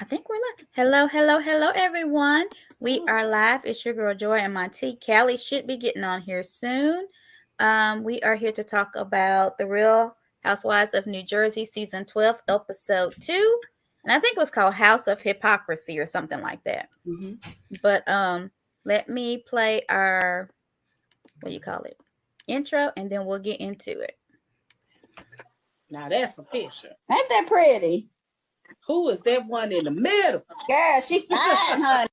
I think we're live. Hello, hello, hello, everyone. We are live. It's your girl Joy and my T. Callie should be getting on here soon. We are here to talk about the Real Housewives of New Jersey, season 12, episode 2. And I think it was called House of Hypocrisy or something like that. Mm-hmm. But let me play our, what do you call it? Intro, and then we'll get into it. Now that's a picture. Ain't that pretty? Who is that one in the middle? Girl, she fine, honey.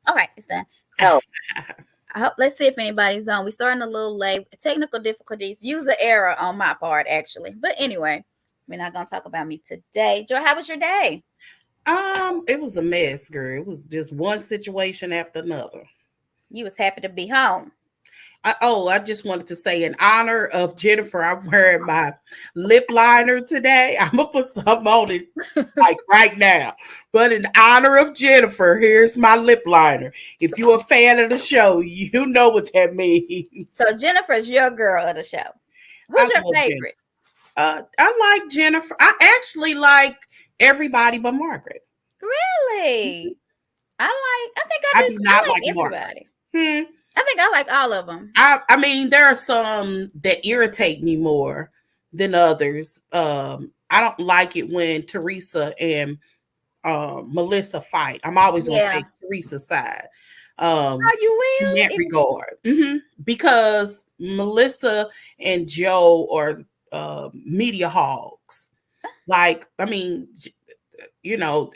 All right, it's done. So let's see if anybody's on. We're starting a little late. Technical difficulties, user error on my part, actually. But anyway, we're not gonna talk about me today. Joy, how was your day? It was a mess, girl. It was just one situation after another. You was happy to be home. I just wanted to say, in honor of Jennifer, I'm wearing my lip liner today. I'm gonna put some on it like right now. But in honor of Jennifer, here's my lip liner. If you're a fan of the show, you know what that means. So Jennifer's your girl of the show. I Who's your love favorite? I like Jennifer. I actually like everybody but Margaret. Really? I think I I do do too. I not like like Margaret. everybody. I think I like all of them. I mean, there are some that irritate me more than others. I don't like it when Teresa and Melissa fight. I'm always going to Yeah. take Teresa's side. Oh, you In will? that regard, because Melissa and Joe are media hogs. Like, I mean, you know,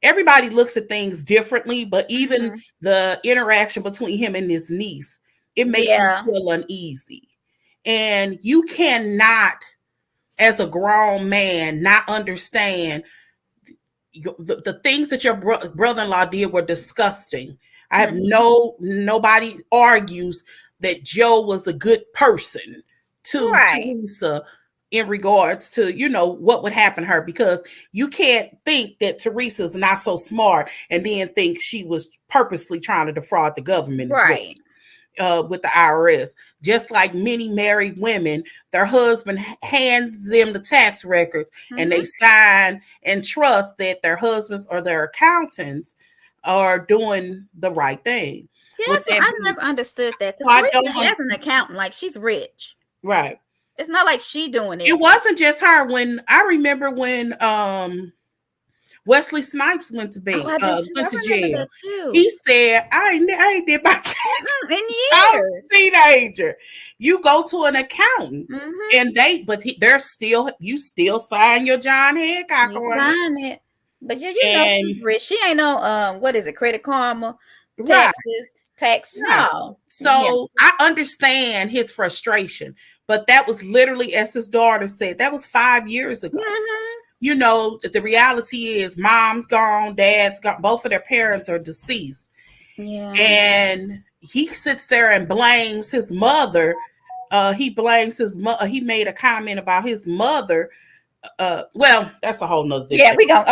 everybody looks at things differently, but even the interaction between him and his niece, it makes me Yeah. feel uneasy. And you cannot, as a grown man, not understand the things that your brother-in-law did were disgusting. I have nobody argues that Joe was a good person to Right. Teresa in regards to, what would happen to her, because you can't think that Teresa's not so smart and then think she was purposely trying to defraud the government as well. Right. With the IRS, just like many married women, their husband hands them the tax records and they sign and trust that their husbands or their accountants are doing the right thing. Yes, I never understood that, because I Teresa don't has an accountant, like she's rich. right. It's not like she doing it. It wasn't just her. When I remember when Wesley Snipes went to bed, I do too. I went to remember jail. that too. He said, "I ain't did my taxes In I was years. a teenager." You go to an accountant, Mm-hmm. and they're still, you still sign your John Hancock You on it. sign it. But yeah, you know she's And rich. She ain't no what is it, Credit Karma, right, tax. right. No. Yeah. So I understand his frustration, but that was literally, as his daughter said, that was 5 years ago. The reality is mom's gone, dad's gone, both of their parents are deceased. Yeah. And he sits there and blames his mother. He blames his mother. He made a comment about his mother. Well, that's a whole nother thing. Yeah, we gonna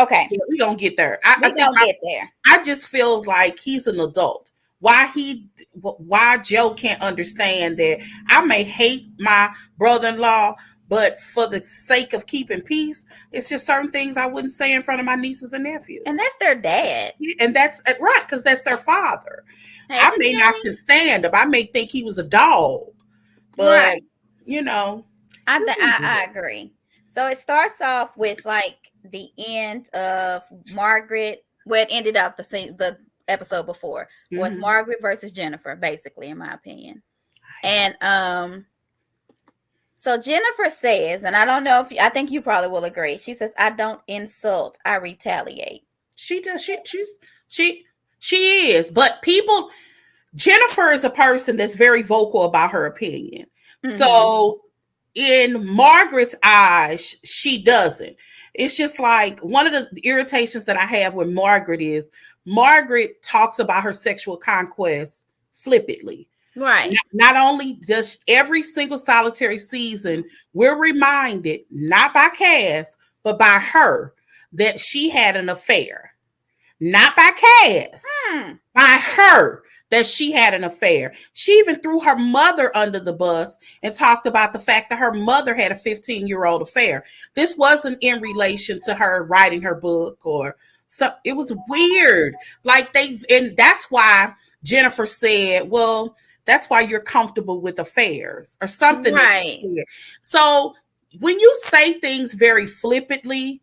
get there. get there. I just feel like he's an adult. Why Joe can't understand that I may hate my brother-in-law, but for the sake of keeping peace, it's just certain things I wouldn't say in front of my nieces and nephews. And that's their dad. And that's right, because that's their father. I may not can stand him. I may think he was a dog, but I agree. So it starts off with like the end of Margaret. Where it ended up the episode before was Margaret versus Jennifer, basically, in my opinion. And so Jennifer says, and I don't know if I think you probably will agree. She says, "I don't insult, I retaliate." She does. She is. But people, Jennifer is a person that's very vocal about her opinion. So in Margaret's eyes, she doesn't. It's just like one of the irritations that I have with Margaret is Margaret talks about her sexual conquest flippantly. Right. Not only does every single solitary season, we're reminded, not by Cass, but by her, that she had an affair. Not by Cass, by her, that she had an affair. She even threw her mother under the bus and talked about the fact that her mother had a 15-year-old affair. This wasn't in relation to her writing her book or so. It was weird. And that's why Jennifer said, well, that's why you're comfortable with affairs or something. Right. So when you say things very flippantly,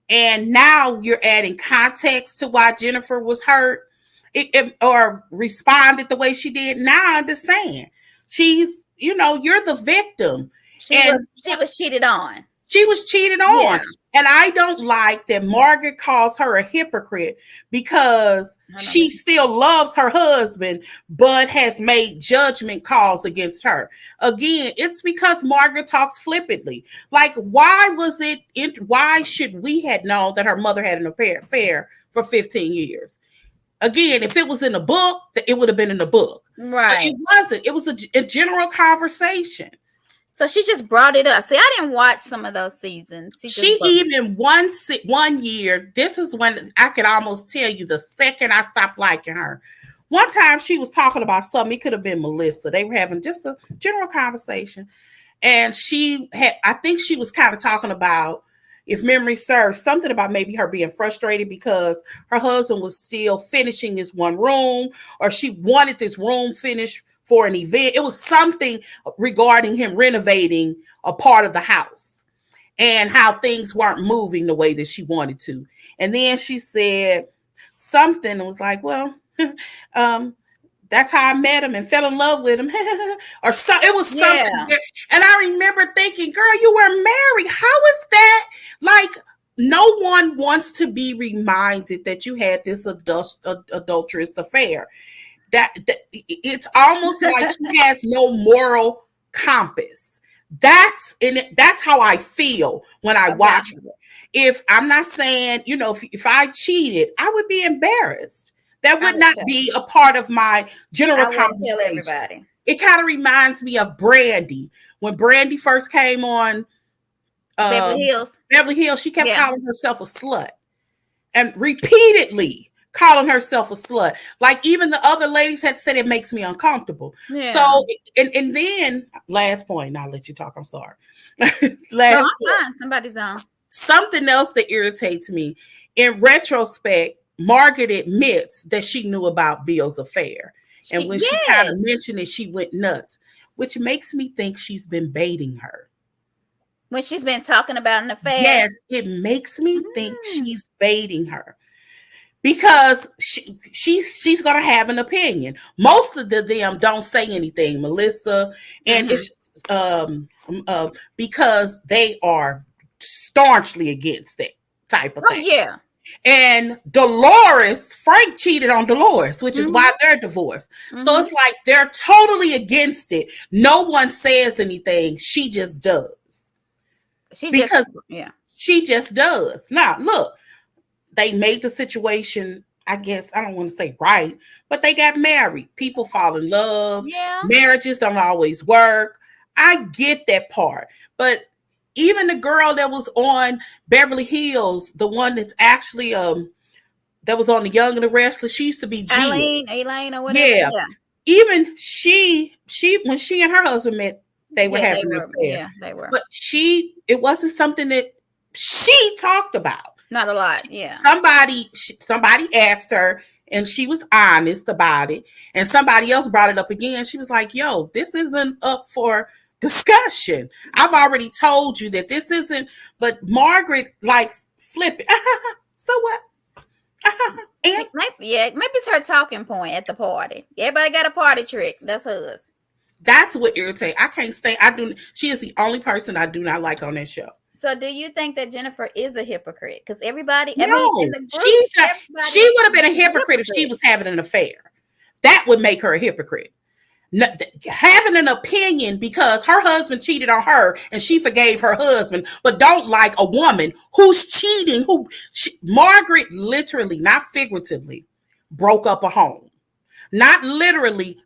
and now you're adding context to why Jennifer was hurt or responded the way she did. Now I understand. She's, you're the victim. She was cheated on. She was cheated on. Yeah. And I don't like that Margaret calls her a hypocrite because she still loves her husband, but has made judgment calls against her. Again, it's because Margaret talks flippantly. Like, why should we have known that her mother had an affair for 15 years? Again, if it was in a book, it would have been in the book. Right. But it wasn't. It was a general conversation. So she just brought it up. See, I didn't watch some of those seasons. She even one year, this is when I could almost tell you the second I stopped liking her. One time she was talking about something. It could have been Melissa. They were having just a general conversation. And I think she was kind of talking about, if memory serves, something about maybe her being frustrated because her husband was still finishing this one room, or she wanted this room finished for an event. It was something regarding him renovating a part of the house and how things weren't moving the way that she wanted to. And then she said something and was like, well, that's how I met him and fell in love with him. Or so it was something. Yeah. And I remember thinking, girl, you were married. How is that? Like, no one wants to be reminded that you had this adulterous affair. That it's almost like she has no moral compass. That's how I feel when I watch her. If I'm not saying, if I cheated, I would be embarrassed. That would not be a part of my general conversation. Tell everybody. It kind of reminds me of Brandy. When Brandy first came on Beverly Hills, she kept calling herself a slut. And repeatedly calling herself a slut. Like, even the other ladies had said it makes me uncomfortable. Yeah. So, and then last point, and I'll let you talk. I'm sorry. Fine. Somebody's on. Something else that irritates me. In retrospect, Margaret admits that she knew about Bill's affair. And when she kind of mentioned it, she went nuts, which makes me think she's been baiting her. When she's been talking about an affair? Yes, it makes me think she's baiting her. Because she's going to have an opinion. Most of them don't say anything, Melissa, and it's because they are staunchly against that type of thing. Yeah. And Frank cheated on Dolores, which is why they're divorced. So it's like they're totally against it. No one says anything. She just does. She just does. Now, look. They made the situation, I guess, I don't want to say right, but they got married. People fall in love. Yeah. Marriages don't always work. I get that part. But even the girl that was on Beverly Hills, the one that's actually that was on The Young and the Restless, she used to be Jill. Elaine or whatever. Yeah. Even she when she and her husband met, they were having an affair. Yeah, they were. But it wasn't something that she talked about. Not a lot, yeah. Somebody asked her, and she was honest about it. And somebody else brought it up again. She was like, yo, this isn't up for discussion. I've already told you that this isn't. But Margaret likes flipping. So what? Maybe it's her talking point at the party. Everybody got a party trick. That's hers. That's what irritates. I can't stay. I do. She is the only person I do not like on that show. So do you think that Jennifer is a hypocrite? Because everybody, I mean, in No, the group, everybody she would have been a is hypocrite if she was having an affair. That would make her a hypocrite. Having an opinion because her husband cheated on her and she forgave her husband, but don't like a woman who's cheating. Margaret literally, not figuratively, broke up a home. Not literally,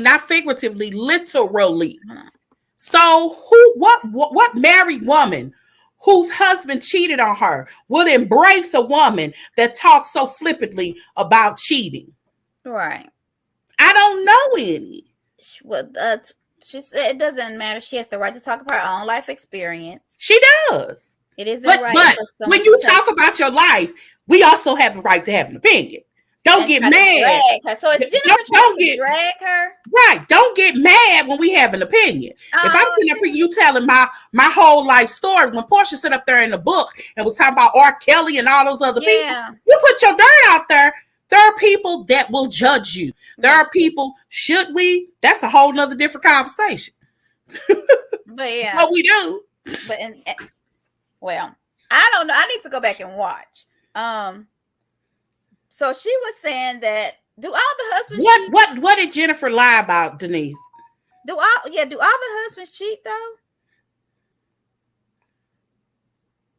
not figuratively, literally. So what married woman whose husband cheated on her would embrace a woman that talks so flippantly about cheating? Right. I don't know any. Well, she said it doesn't matter. She has the right to talk about her own life experience. She does. It isn't but, right. But when you talk about your life, we also have the right to have an opinion. Don't get mad. So it's Jennifer trying to drag her. Right. Don't get mad when we have an opinion. If I'm sitting up here, you telling my whole life story, when Portia sat up there in the book and was talking about R. Kelly and all those other people, you put your dirt out there. There are people that will judge you. There are people, should we? That's a whole nother different conversation. But yeah. But we do. But well, I don't know. I need to go back and watch. So she was saying that do all the husbands cheat? What did Jennifer lie about, Denise? Do all the husbands cheat though?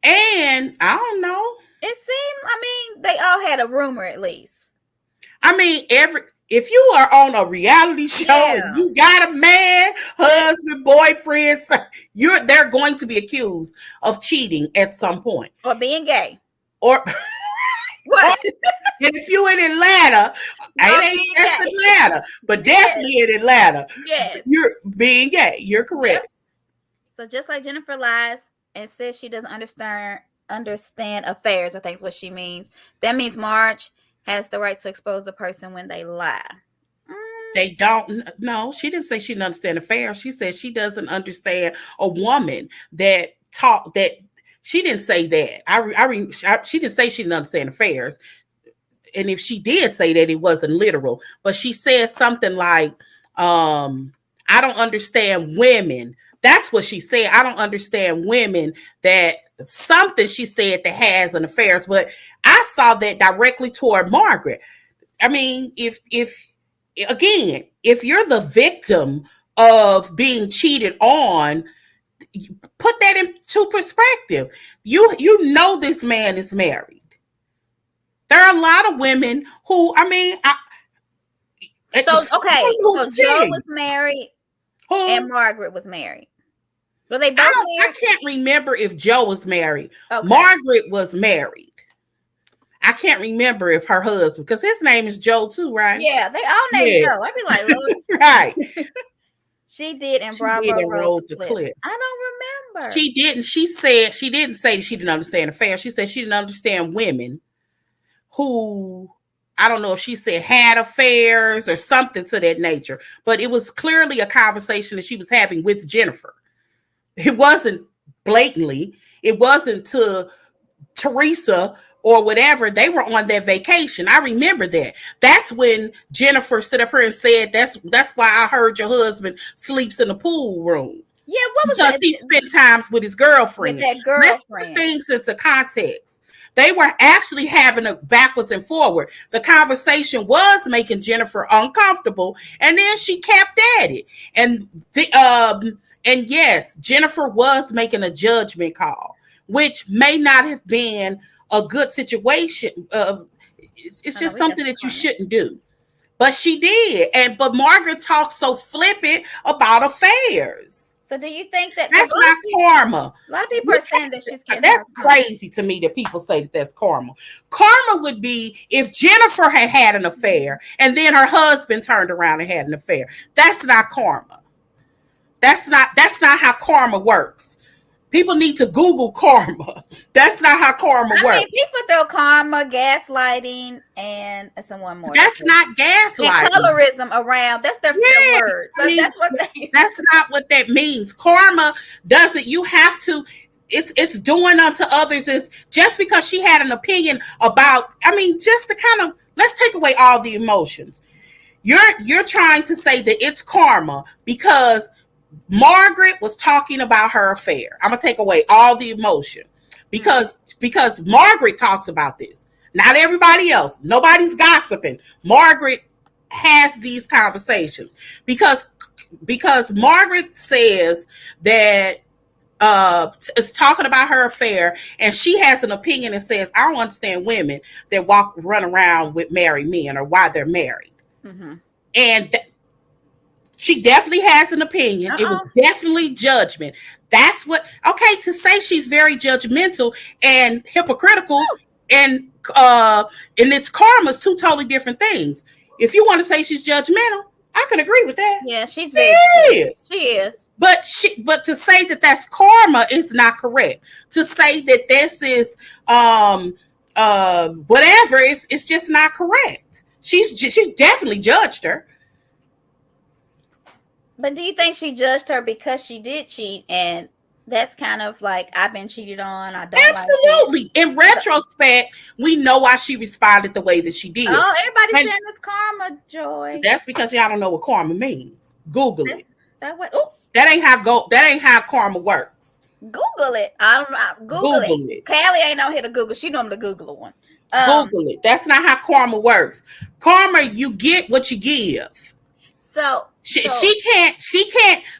And I don't know. It seemed, they all had a rumor at least. If you are on a reality show and you got a man, husband, boyfriend, they're going to be accused of cheating at some point. Or being gay. Or what? And if you in Atlanta, it ain't just Atlanta, but definitely in Atlanta. Yes. You're being gay. You're correct. Yep. So just like Jennifer lies and says she doesn't understand affairs, I think is what she means. That means Marge has the right to expose a person when they lie. They don't. No, she didn't say she didn't understand affairs. She said she doesn't understand a woman that she didn't say that. She didn't say she didn't understand affairs. And if she did say that, it wasn't literal. But she said something like, I don't understand women. That's what she said. I don't understand women that something she said that has an affair. But I saw that directly toward Margaret. I mean, if you're the victim of being cheated on, put that into perspective. You know this man is married. There are a lot of women who, so Joe was married and Margaret was married. Were they both married? I can't remember if Joe was married. Okay. Margaret was married. I can't remember if her husband, because his name is Joe too, right? Yeah, they all named Joe. I'd be like, Lord. Right. She did, and Bravo wrote the clip. I don't remember. She didn't. She said she didn't say she didn't understand affairs. She said she didn't understand women who, I don't know if she said had affairs or something to that nature, but it was clearly a conversation that she was having with Jennifer. It wasn't blatantly. It wasn't to Teresa or whatever. They were on their vacation. I remember that. That's when Jennifer stood up here and said, that's why I heard your husband sleeps in the pool room. Yeah, what was because that? He spent times with his girlfriend. With that girlfriend. Let's put things into context. They were actually having a backwards and forward. The conversation was making Jennifer uncomfortable, and then she kept at it. And yes, Jennifer was making a judgment call, which may not have been a good situation. It's just something that you shouldn't do. But she did. But Margaret talks so flippant about affairs. So do you think that that's not karma? A lot of people are saying that she's getting that's crazy to me that people say that that's karma. Karma would be if Jennifer had an affair and then her husband turned around and had an affair. That's not karma. That's not how karma works. People need to Google karma. That's not how karma works. People throw karma, gaslighting, and someone more. That's not gaslighting. And colorism around. That's their words. So that's not what that means. Karma doesn't. You have to. It's doing unto others. Is just because she had an opinion about. Just to kind of let's take away all the emotions. you're trying to say that it's karma because Margaret was talking about her affair. I'm gonna take away all the emotion because Margaret talks about this. Not everybody else. Nobody's gossiping. Margaret has these conversations because Margaret says that is talking about her affair, and she has an opinion and says, I don't understand women that run around with married men or why they're married. Mm-hmm. And she definitely has an opinion. It was definitely judgment. That's what, okay, to say she's very judgmental and hypocritical and it's karma is two totally different things. If you want to say she's judgmental, I can agree with that. Yeah, she is. But to say that that's karma is not correct. To say that this is whatever, it's just not correct. She definitely judged her. But do you think she judged her because she did cheat, and that's kind of like, I've been cheated on, I don't absolutely like in retrospect, we know why she responded the way that she did. Oh, everybody's saying it's karma, Joy. That's because y'all don't know what karma means. Google it. That ain't how karma works. Google it. I don't know. Google it. Callie ain't on here to Google. She normally Google one. Google it. That's not how karma works. Karma, you get what you give. So she can't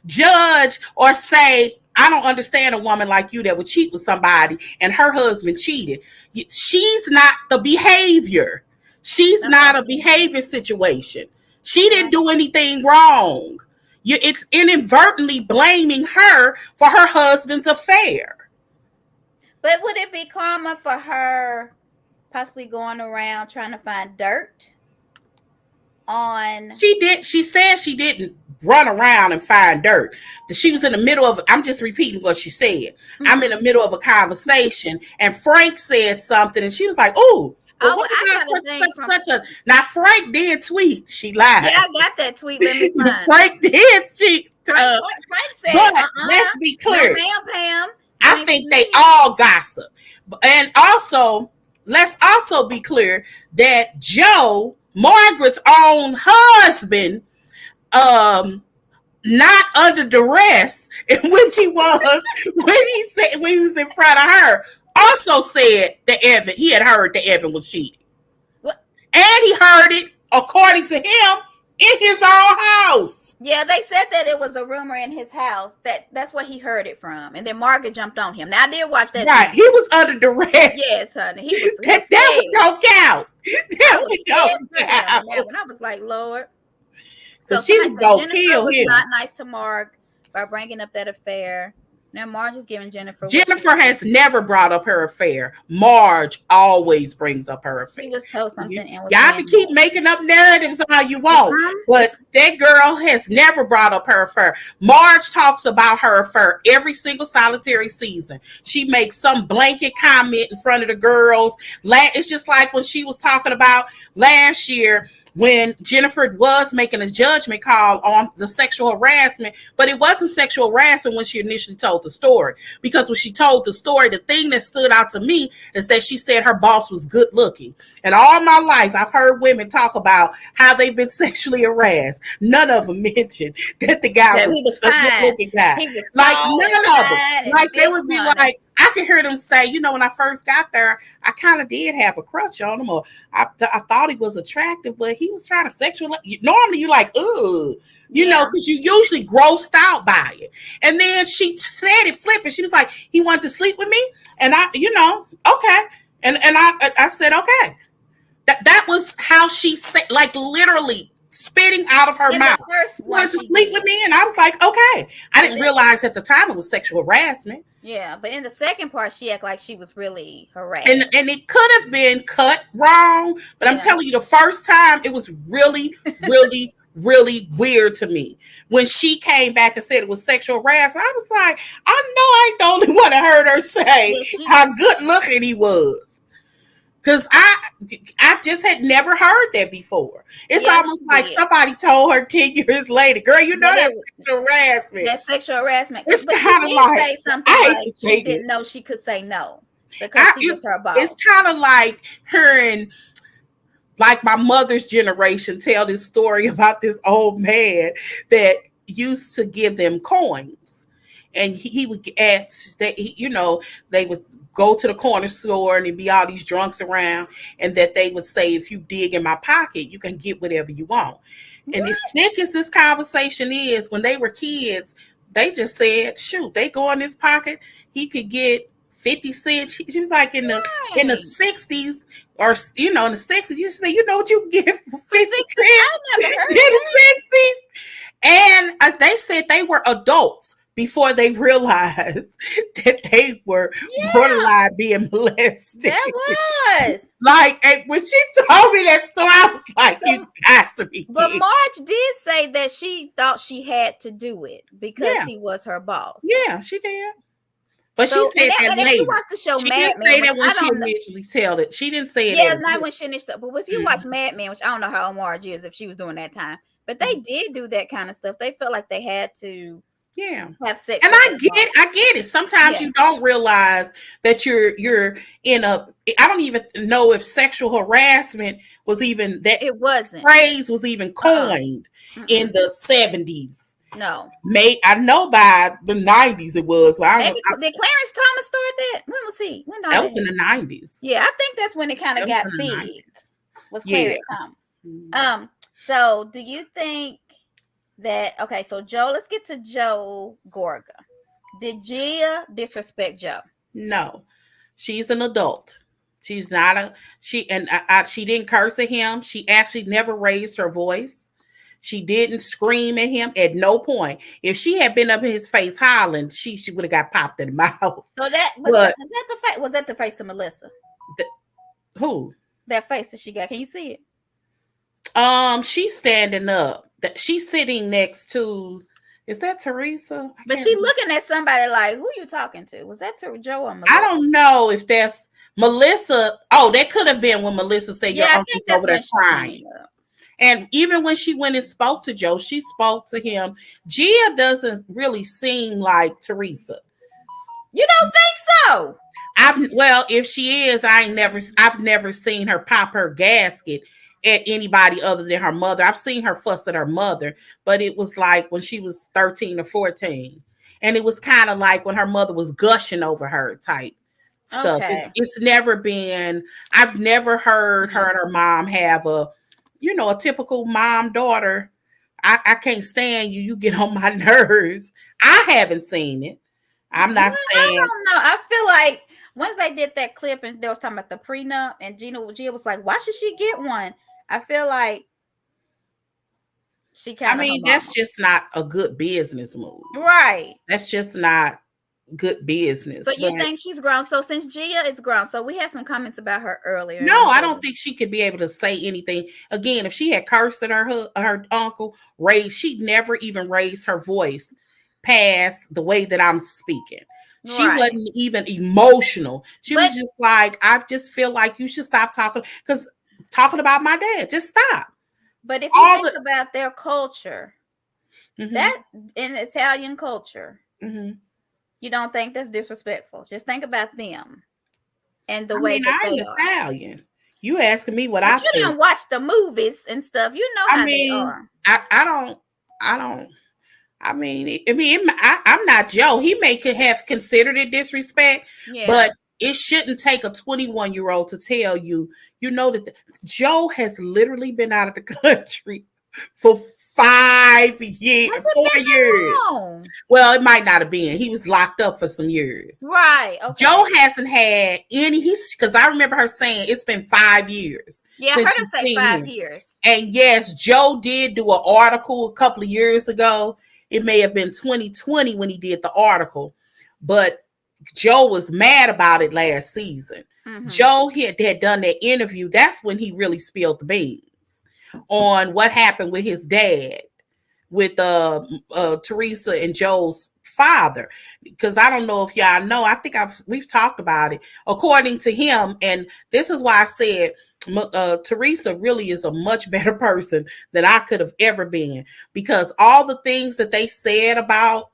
judge or say, I don't understand a woman like you that would cheat with somebody and her husband cheated. She's not the behavior. She's not a behavior situation. She didn't do anything wrong. It's inadvertently blaming her for her husband's affair. But would it be karma for her possibly going around trying to find dirt on? She said she didn't run around and find dirt. She was in the middle of, I'm just repeating what she said. Mm-hmm. I'm in the middle of a conversation and Frank said something and she was like, "Ooh, now Frank did tweet." She lied. Yeah, I got that tweet. Let me find. Frank did tweet. Frank said, but let's be clear. No, Pam. I think they all gossip. And also, let's also be clear that Joe, Margaret's own husband, not under duress in which he was when he was in front of her, also said that he had heard that Evan was cheating. What? And he heard it, according to him, in his own house. Yeah, they said that it was a rumor in his house. That's where he heard it from. And then Margaret jumped on him. Now, I did watch that. Right, he was under duress. Yes, honey. That don't count. And I was like, Lord. So she was going to kill him. Not nice to Mark by bringing up that affair. Now Marge is giving Jennifer. Jennifer has never brought up her affair. Marge always brings up her affair. She was told something. Y'all can keep making up narratives all you want, but that girl has never brought up her affair. Marge talks about her affair every single solitary season. She makes some blanket comment in front of the girls. It's just like when she was talking about last year, when Jennifer was making a judgment call on the sexual harassment, but it wasn't sexual harassment when she initially told the story. Because when she told the story, the thing that stood out to me is that she said her boss was good looking. And all my life, I've heard women talk about how they've been sexually harassed. None of them mentioned that the guy was a good looking guy. Like none of them. Like they would be like, I could hear them say, when I first got there, I kind of did have a crush on him, or I thought he was attractive, but he was trying to sexualize. Normally, you like, ugh, because you usually grossed out by it. And then she said it flipping. She was like, he wanted to sleep with me, and I, okay, and I said, okay. That was how she said, like literally spitting out of her mouth. Wanted to sleep with me, and I was like, okay. I didn't realize at the time it was sexual harassment. Yeah, but in the second part, she acted like she was really harassed. And it could have been cut wrong, but I'm telling you, the first time, it was really, really, really weird to me. When she came back and said it was sexual harassment, I was like, I know I ain't the only one that heard her say how good looking he was. Because I just had never heard that before. It's almost like somebody told her 10 years later, girl, that's sexual harassment. That's sexual harassment. It's kind of like, say something like she didn't know she could say no because she was her boss. It's kind of like her and like my mother's generation tell this story about this old man that used to give them coins. And he would ask that, they would go to the corner store and there'd be all these drunks around, and that they would say, if you dig in my pocket, you can get whatever you want. And as sick as this conversation is, when they were kids, they just said, shoot, they go in his pocket, he could get 50 cents. She was like in the Right. 60s, or in the 60s, you say, what you can get for 50 cents I never in heard the that. 60s? And they said they were adults before they realized that they were Yeah, borderline being molested. that was. Like, and when she told me that story, I was like, So, you got to be but kidding. Marge did say that she thought she had to do it because Yeah. he was her boss. Yeah, she did. But So, she said that and if you later. watch the show She Mad didn't Men, say which that when I she don't know, originally told it. She didn't say it. yeah, At not when she finished. But if you watch Mad Men, which I don't know how old Marge is, if she was doing that time, but they did do that kind of stuff. They felt like they had to Yeah. have sex. And with I their get boss. it. Sometimes Yeah. you don't realize that you're in a, I don't even know if sexual harassment was even, that It wasn't. phrase was even coined in Mm-mm. the 70s. No. I know by the 90s it was, but I don't Maybe know. did Clarence Thomas start that? When was he? When did That was in the 90s. Yeah, I think that's when it kind That of was got in the big. 90s. Was Yeah. Clarence Thomas. So do you think that so Joe, let's get to Joe Gorga. Did Gia disrespect Joe? No, she's an adult. She's not she didn't curse at him. She actually never raised her voice. She didn't scream at him at no point. If she had been up in his face hollering, she would have got popped in the mouth. So that was that the face of Melissa? Who? That face that she got. Can you see it? She's standing up. She's sitting next to. Is that Teresa? But she looking at somebody like, who you talking to? Was that to Joe or Melissa? I don't know if that's Melissa. Oh, that could have been when Melissa said your uncle's over there crying. And even when she went and spoke to Joe, she spoke to him. Gia doesn't really seem like Teresa. You don't think so? If she is, I've never seen her pop her gasket at anybody other than her mother. I've seen her fuss at her mother, but it was like when she was 13 or 14. And it was kind of like when her mother was gushing over her type stuff. Okay. It's never been, I've never heard her and her mom have a typical mom-daughter. I can't stand you. You get on my nerves. I haven't seen it. I'm not saying. I don't know. I feel like once they did that clip and they was talking about the prenup, and Gia was like, "Why should she get one?" I feel like she kind of. That's just not a good business move, right? That's just not good business. But you think she's grown? So since Gia is grown, so we had some comments about her earlier. No, I don't think she could be able to say anything. Again, if she had cursed at her uncle, she never even raised her voice past the way that I'm speaking. She wasn't even emotional. She was just like, I just feel like you should stop talking about my dad. Just stop. But if you think about their culture, that in Italian culture, you don't think that's disrespectful. Just think about them and the way that they are. Italian. You asking me what I think. You don't watch the movies and stuff. You know how they are. I don't. I'm not Joe. He may have considered it disrespect, but it shouldn't take a 21-year-old to tell you, that Joe has literally been out of the country for 4 years. Well, it might not have been. He was locked up for some years. Right. Okay. Joe hasn't had any, because I remember her saying it's been 5 years. Yeah, I heard her say 5 years. And yes, Joe did do an article a couple of years ago. It may have been 2020 when he did the article, but Joe was mad about it last season. Joe had done that interview. That's when he really spilled the beans on what happened with his dad, with Teresa and Joe's father. Because I don't know if y'all know, I think we've talked about it. According to him, and this is why I said Teresa really is a much better person than I could have ever been, because all the things that they said about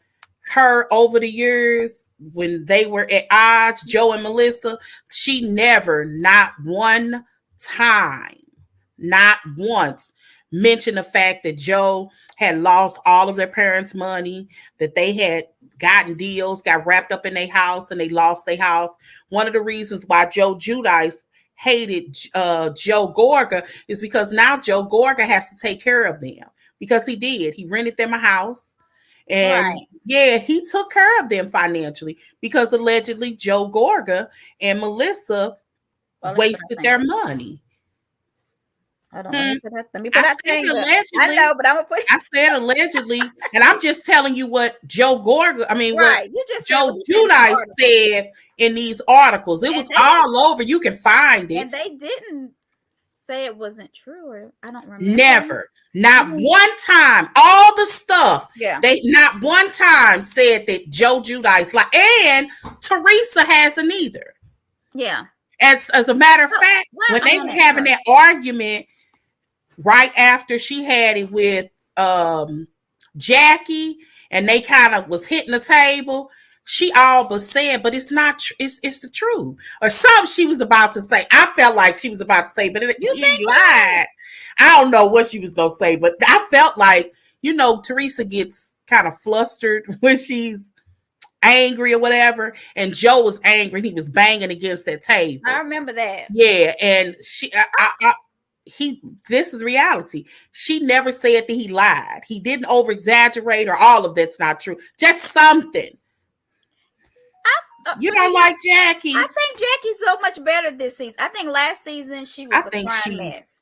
her over the years when they were at odds, Joe and Melissa, she never, not one time, not once mention the fact that Joe had lost all of their parents' money, that they had gotten deals, got wrapped up in their house, and they lost their house. One of the reasons why Joe Giudice hated Joe Gorga is because now Joe Gorga has to take care of them, because he did. He rented them a house. And Right. yeah, he took care of them financially because allegedly Joe Gorga and Melissa Well, let me put wasted that their thing. money. Hold on. Hmm. Let me put I that said thing. I allegedly. know, but I'm gonna put. I said allegedly, and I'm just telling you what what Right. You just said what Joe he said in the Giudice article, said in these articles. It was and they all over. You can find it. and they didn't say it wasn't true, or I don't remember. Never, not Mhm. one time. All the stuff Yeah. they not one time said that Joe Giudice like, and Teresa hasn't either. Yeah. As a matter of So fact, while when I'm they on were that having part, that argument right after she had it with Jackie, and they kind of was hitting the table, she all but said, but it's not it's the truth, or something she was about to say. I felt like she was about to say, but you he think so? lied. I don't know what she was gonna say, but I felt like, Teresa gets kind of flustered when she's angry or whatever, and Joe was angry and he was banging against that I table. remember that. Yeah, and he this is reality. She never said that he lied. He didn't over exaggerate, or all of that's not true. Just something. You don't See, like I Jackie? think Jackie's so much better this season. I think last season she I was a think crime mess.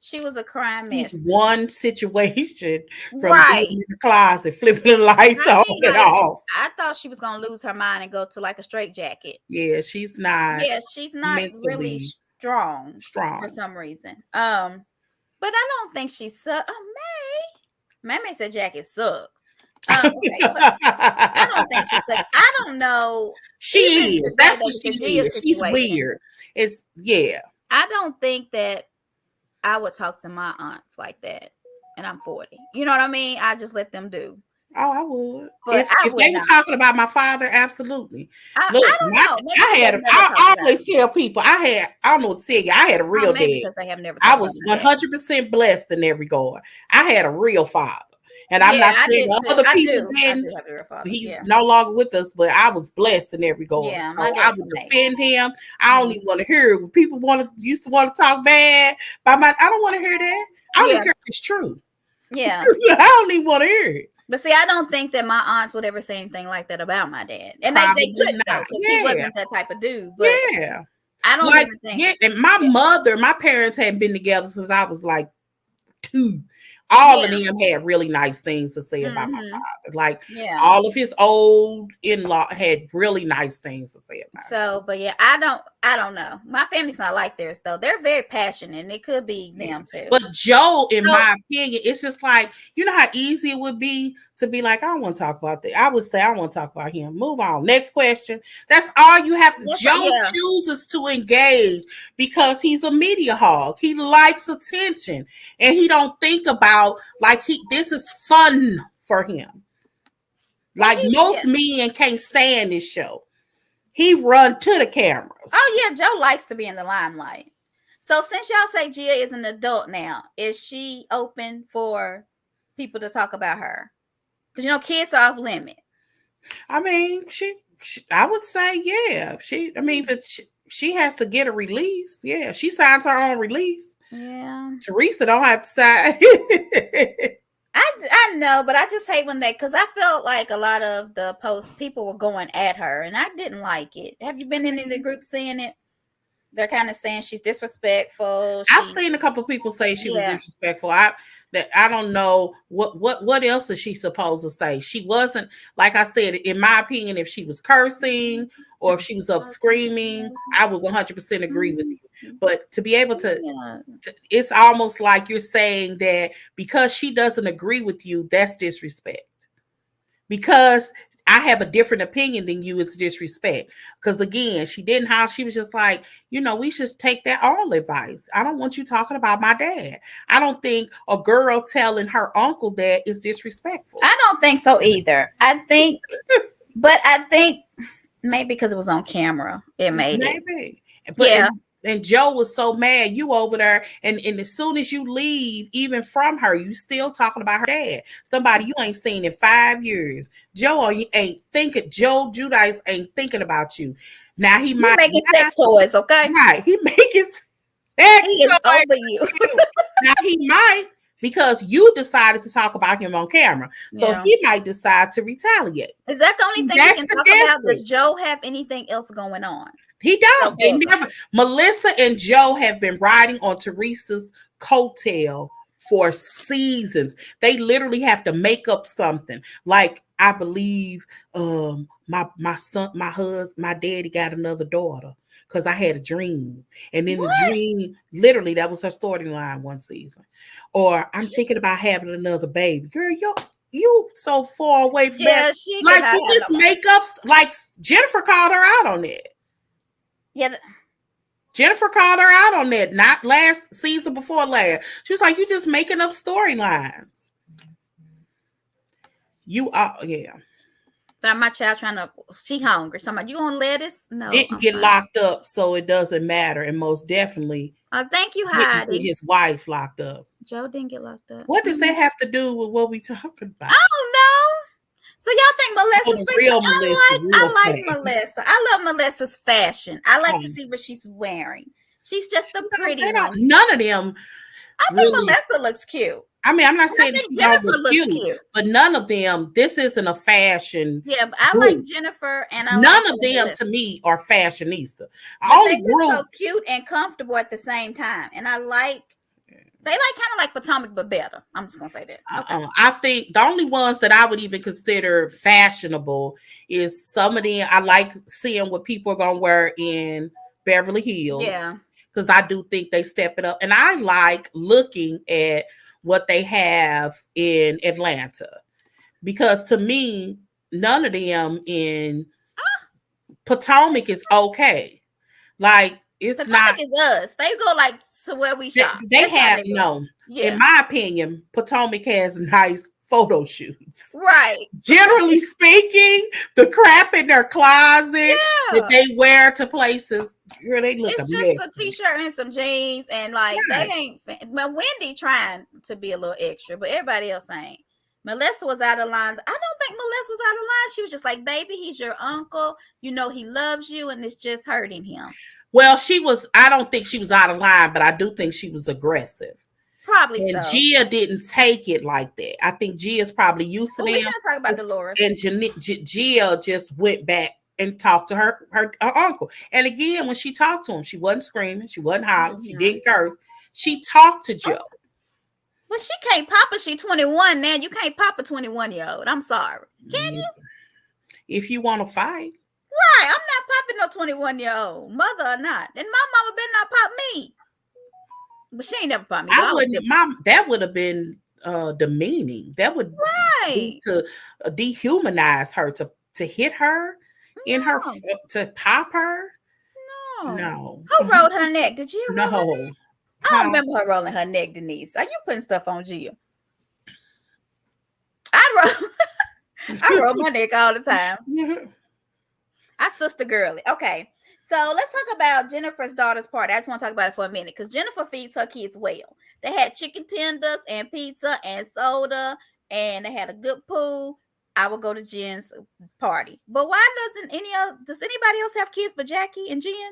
She was a crime she's mess. one situation from being Right. in the closet, flipping the lights I on mean, and like, off. I thought she was gonna lose her mind and go to like a straight jacket. Yeah, she's not Yeah, she's not really mentally strong for strong. some reason. But I don't think she sucks. Oh, May said Jackie sucks. Okay, but I don't think she sucks. I don't know. She Even is. today, That's though, what with she the Gia is. She's situation, weird. It's yeah. I don't think that I would talk to my aunts like that. And I'm 40. You know what I mean? I just let them do. Oh, I would. But If I if would they were not. talking about my father, absolutely. I Look, don't know. Maybe I because had they've never talked I about always him. tell people I don't know what to tell you. I had a Oh, real maybe dad. because they have never I talked about was my dad. 100% blessed in that regard. I had a real father. And I'm Yeah, not I saying did too. other I people do. I didn't. do have a real father. He's Yeah. no longer with us, but I was blessed in that regard. Yeah, So my I dad's would amazing. defend him. I don't even want to hear it. When people used to want to talk bad about I don't want to hear that. I don't even Yeah. care if it's true. Yeah. I don't even want to hear it. But see, I don't think that my aunts would ever say anything like that about my dad. And they Probably couldn't though, not. because he Yeah. wasn't that type of dude. But Yeah. I don't Like, even think yeah, and yeah. my parents hadn't been together since I was like 2. All of Yeah. them had really nice things to say about my Mm-hmm. father. Like, Yeah. all of his old in-law had really nice things to say about him. So, but yeah, I don't know. My family's not like theirs though. They're very passionate, and it could be them too. But Joe, in So, my opinion, it's just like, you know how easy it would be to be like, I don't want to talk about that. I would say, I don't want to talk about him. Move on. Next question. That's all you have to. Joe yeah. chooses to engage because he's a media hog. He likes attention, and he don't think about like this is fun for him. Like most men can't stand this show. He run to the cameras. Oh yeah, Joe likes to be in the limelight. So since y'all say Gia is an adult now, is she open for people to talk about her? Because kids are off limit. I mean, she I would say, yeah. But she has to get a release. Yeah, she signs her own release. Yeah. Teresa don't have to sign. I know, but I just hate when because I felt like a lot of the posts people were going at her, and I didn't like it. Have you been in the group seeing it? They're kind of saying she's disrespectful. I've seen a couple of people say she was disrespectful. I don't know what else is she supposed to say. She wasn't, like I said, in my opinion, if she was cursing or if she was up screaming, I would 100% agree with you. But to be able to, it's almost like you're saying that because she doesn't agree with you, that's disrespect. Because I have a different opinion than you, it's disrespect. Because again, she was just like, we should take that all advice. I don't want you talking about my dad. I don't think a girl telling her uncle that is disrespectful. I don't think so either. I think maybe because it was on camera, it made maybe. But And Joe was so mad. You over there, and as soon as you leave, even from her, you still talking about her dad. Somebody you ain't seen in 5 years. Joe ain't thinking. Joe Judice ain't thinking about you. Now he You might making not, sex toys, okay? right. He making sex He is toys. over you. Now he might, because you decided to talk about him on camera. So Yeah. he might decide to retaliate. Is that the only thing he That's can the talk about? Does difference. Joe have anything else going on? He So don't. They good. never. Melissa and Joe have been riding on Teresa's coattail for seasons. They literally have to make up something. Like, I believe my son, my daddy got another daughter because I had a dream. And then the What? dream, literally, that was her storyline one season. Or I'm thinking about having another baby. Girl, you so far away from that. Yeah, she Like, cannot you have just no more. make up, like Jennifer called her out on that. Yeah, Jennifer called her out on that, not last season, before last. She was like, you just making up storylines. You are, yeah. that my child trying to, she hungry. Somebody, you want lettuce? No, Didn't I'm get fine. locked up, so it doesn't matter. And most definitely Thank you, didn't get Heidi. his wife locked up. Joe didn't get locked up. What does that have to do with what we talking about? I don't know. So y'all think Oh, Melissa's the pretty? real Melissa, I like fast. Melissa. I love Melissa's fashion. I like to see what she's wearing. She's just a pretty one. None of them I think really. Melissa looks cute. I mean, I'm not And I saying that think she don't Jennifer look looks cute, cute. but none of them. This isn't a fashion. Yeah, but I like group. Jennifer and I like None of them Melissa. to me are fashionista. But Only they look group. so cute and comfortable at the same time. And I like, they like kind of like Potomac, but better. I'm just going to say that. Okay. I think the only ones that I would even consider fashionable is some of them. I like seeing what people are going to wear in Beverly Hills. Yeah. Because I do think they step it up. And I like looking at what they have in Atlanta. Because to me, none of them in Potomac is okay. Like, it's Potomac not. is us. They go like to where we shop. They That's how have they no. Yeah. In my opinion, Potomac has nice photo shoots. Right. Generally speaking, the crap in their closet that they wear to places, girl, they look It's amazing. just a t-shirt and some jeans, and like they ain't. Well, Wendy trying to be a little extra, but everybody else ain't. Melissa was out of line. I don't think Melissa was out of line. She was just like, baby, he's your uncle. You know he loves you, and it's just hurting him. Well, she was. I don't think she was out of line, but I do think she was aggressive. Probably and so. Gia didn't take it like that. I think Gia's probably used to them. We're gonna talk about Dolores. And Gia just went back and talked to her uncle. And again, when she talked to him, she wasn't screaming, she wasn't hollering, she didn't curse. She talked to Joe. Well, she can't pop her. She 21 now. You can't pop a 21-year-old. I'm sorry. Can you? If you want to fight. Right. I'm not popping no 21-year-old, mother or not. And my mama better not pop me. But she ain't never popped me. I wouldn't. That would have been demeaning. That would be to dehumanize her, to hit her in her, to pop her. No. Who rolled her neck? Did you? No. I don't remember her rolling her neck, Denise. Are you putting stuff on Gia? I roll my neck all the time. I sister girly. Okay. So let's talk about Jennifer's daughter's party. I just want to talk about it for a minute because Jennifer feeds her kids well. They had chicken tenders and pizza and soda, and they had a good pool. I would go to Jen's party. But why does anybody else have kids but Jackie and Jen?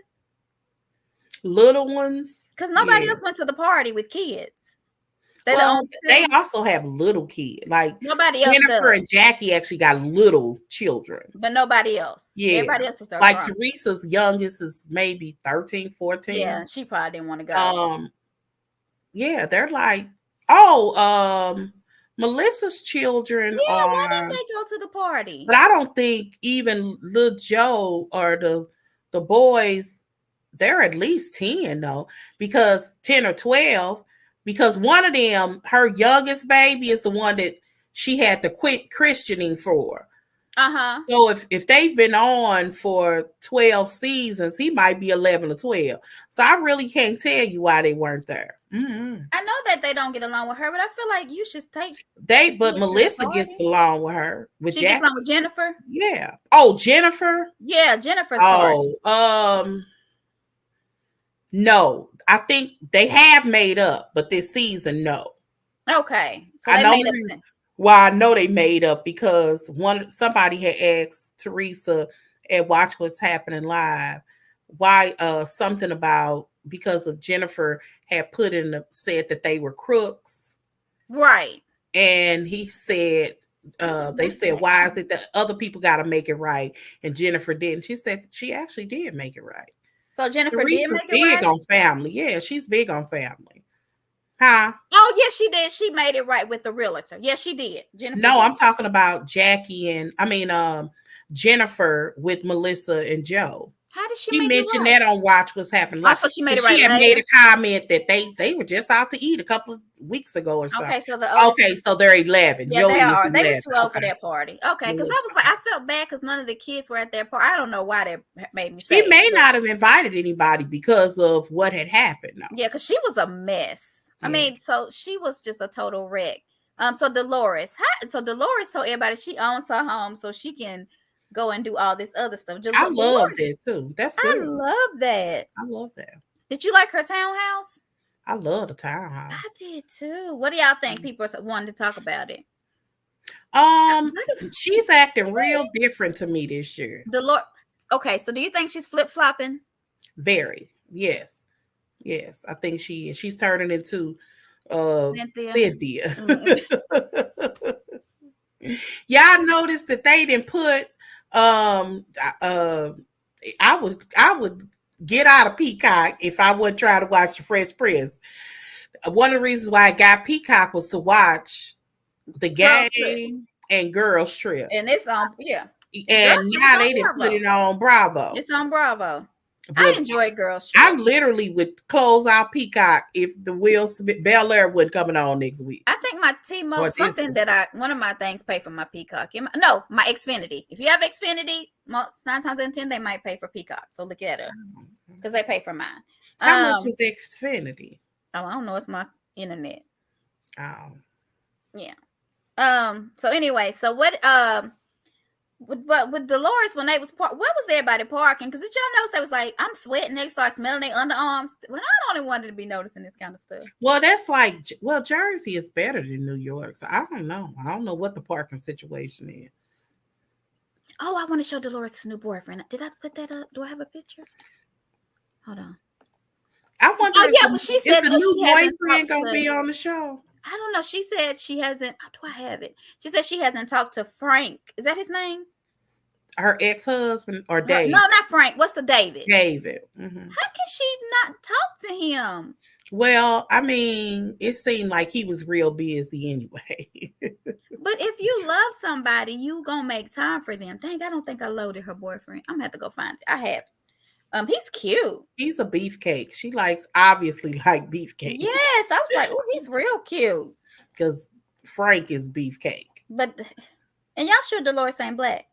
Little ones? Because nobody else went to the party with kids. They also have little kids. Like nobody else. Jennifer and Jackie actually got little children. But nobody else. Yeah. Everybody else is like grown. Teresa's youngest is maybe 13, 14. Yeah, she probably didn't want to go. Yeah, they're like, Melissa's children are. Why didn't they go to the party? But I don't think even little Joe or the boys, they're at least 10 though, because 10 or 12. Because one of them, her youngest baby, is the one that she had to quit Christianing for. So if they've been on for 12 seasons, he might be 11 or 12. So I really can't tell you why they weren't there. Mm-hmm. I know that they don't get along with her, but I feel like you should take. But Melissa gets along with her. She gets along with Jennifer. Yeah. Oh, Jennifer. Yeah, Jennifer's party. No, I think they have made up, but this season, no. Okay, so I they know made the up reason since. why I know they made up because somebody had asked Teresa at Watch What's Happening Live why something about because of Jennifer had put in said that they were crooks, Right. and he said they said why is it that other people got to make it right and Jennifer didn't. She said that she actually did make it right. So Jennifer did Teresa's make it big right? on family. Yeah, she's big on family. Huh? Oh, yes, she did. She made it right with the realtor. Yes, she did. Jennifer No, did. I'm talking about Jackie and Jennifer with Melissa and Joe. How did she She make it mentioned right? that on Watch What's Happening Live Also, she made it because right she had made later. a comment that they were just out to eat a couple of weeks ago or something. Okay, so the oldest. Okay, so they're 11. Yeah, they Joey is are. They were 11. slow for Okay. that party. Okay, because I Melissa. was like, I felt bad because none of the kids were at that party. I don't know why that made me She sad. may But not have invited anybody because of what had happened. No. yeah, because she was a mess. I Yeah. mean, so she was just a total wreck. So Dolores, so Dolores told everybody she owns her home so she can go and do all this other stuff. I love Dolores, that too. That's I good. love that. I love that. Did you like her townhouse? I love the I townhouse. did too. What do y'all think? People wanted to talk about it. She's acting real different to me this year. Dolores. Okay, so do you think she's flip flopping? Very. Yes. Yes. I think she is. She's turning into Cynthia. Cynthia. Mm. Y'all noticed that they didn't put uh I would get out of Peacock if I would try to watch the Fresh Prince. One of the reasons why I got Peacock was to watch the Girls Trip. game and Girls Trip. And it's on, yeah. And Girls Trip now is they on didn't put Bravo. it on Bravo. It's on Bravo. I But enjoy Girls I Trip. literally would close out Peacock if the Will Smith Bel Air wasn't coming on next week. I think my T-Mobile, Or this something week. that one of my things pay for my Peacock. No, my Xfinity. If you have Xfinity, 9 times out of 10, they might pay for Peacock. So look at it because they pay for mine. How much is Xfinity? Oh, I don't know. It's my internet. Oh. Yeah. So anyway, so what? With Dolores when they was where was everybody parking? Because did y'all notice they was like, I'm sweating. They start smelling their underarms. When I don't want to be noticing this kind of stuff. Well, that's like, well, Jersey is better than New York, so I don't know. I don't know what the parking situation is. Oh, I want to show Dolores' new boyfriend. Did I put that up? Do I have a picture? Hold on. I wonder. Oh yeah, but she said is the that new she hasn't boyfriend talked gonna to. be on the show? I don't know. She said she hasn't. Do I have it? She said she hasn't talked to Frank. Is that his name? Her ex-husband or Dave? No, not Frank. What's the David? David. How can she not talk to him? Well, I mean, it seemed like he was real busy anyway. But if you love somebody, you gonna make time for them. Dang, I don't think I loaded her boyfriend. I'm gonna have to go find it. I have. He's cute. He's a beefcake. She obviously like beefcake. Yes, I was like, oh, he's real cute. Because Frank is beefcake. But, and y'all sure Dolores ain't black?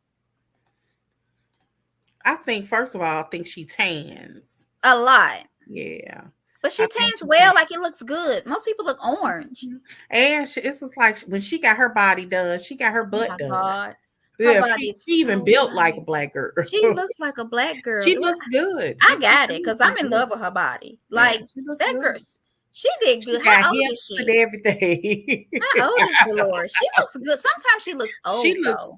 I think, first of all, I think she tans. A lot. Yeah. But she tans well, like it looks good. Most people look orange. And it's just like when she got her body done, she got her butt done. God. Yeah, she even built like a black girl. She looks like a black girl. She looks good. I got it because I'm in love with her body. Like that girl, she did good. She got How old hips is she? and everything. How old is Dolores? She looks good. Sometimes she looks old. She looks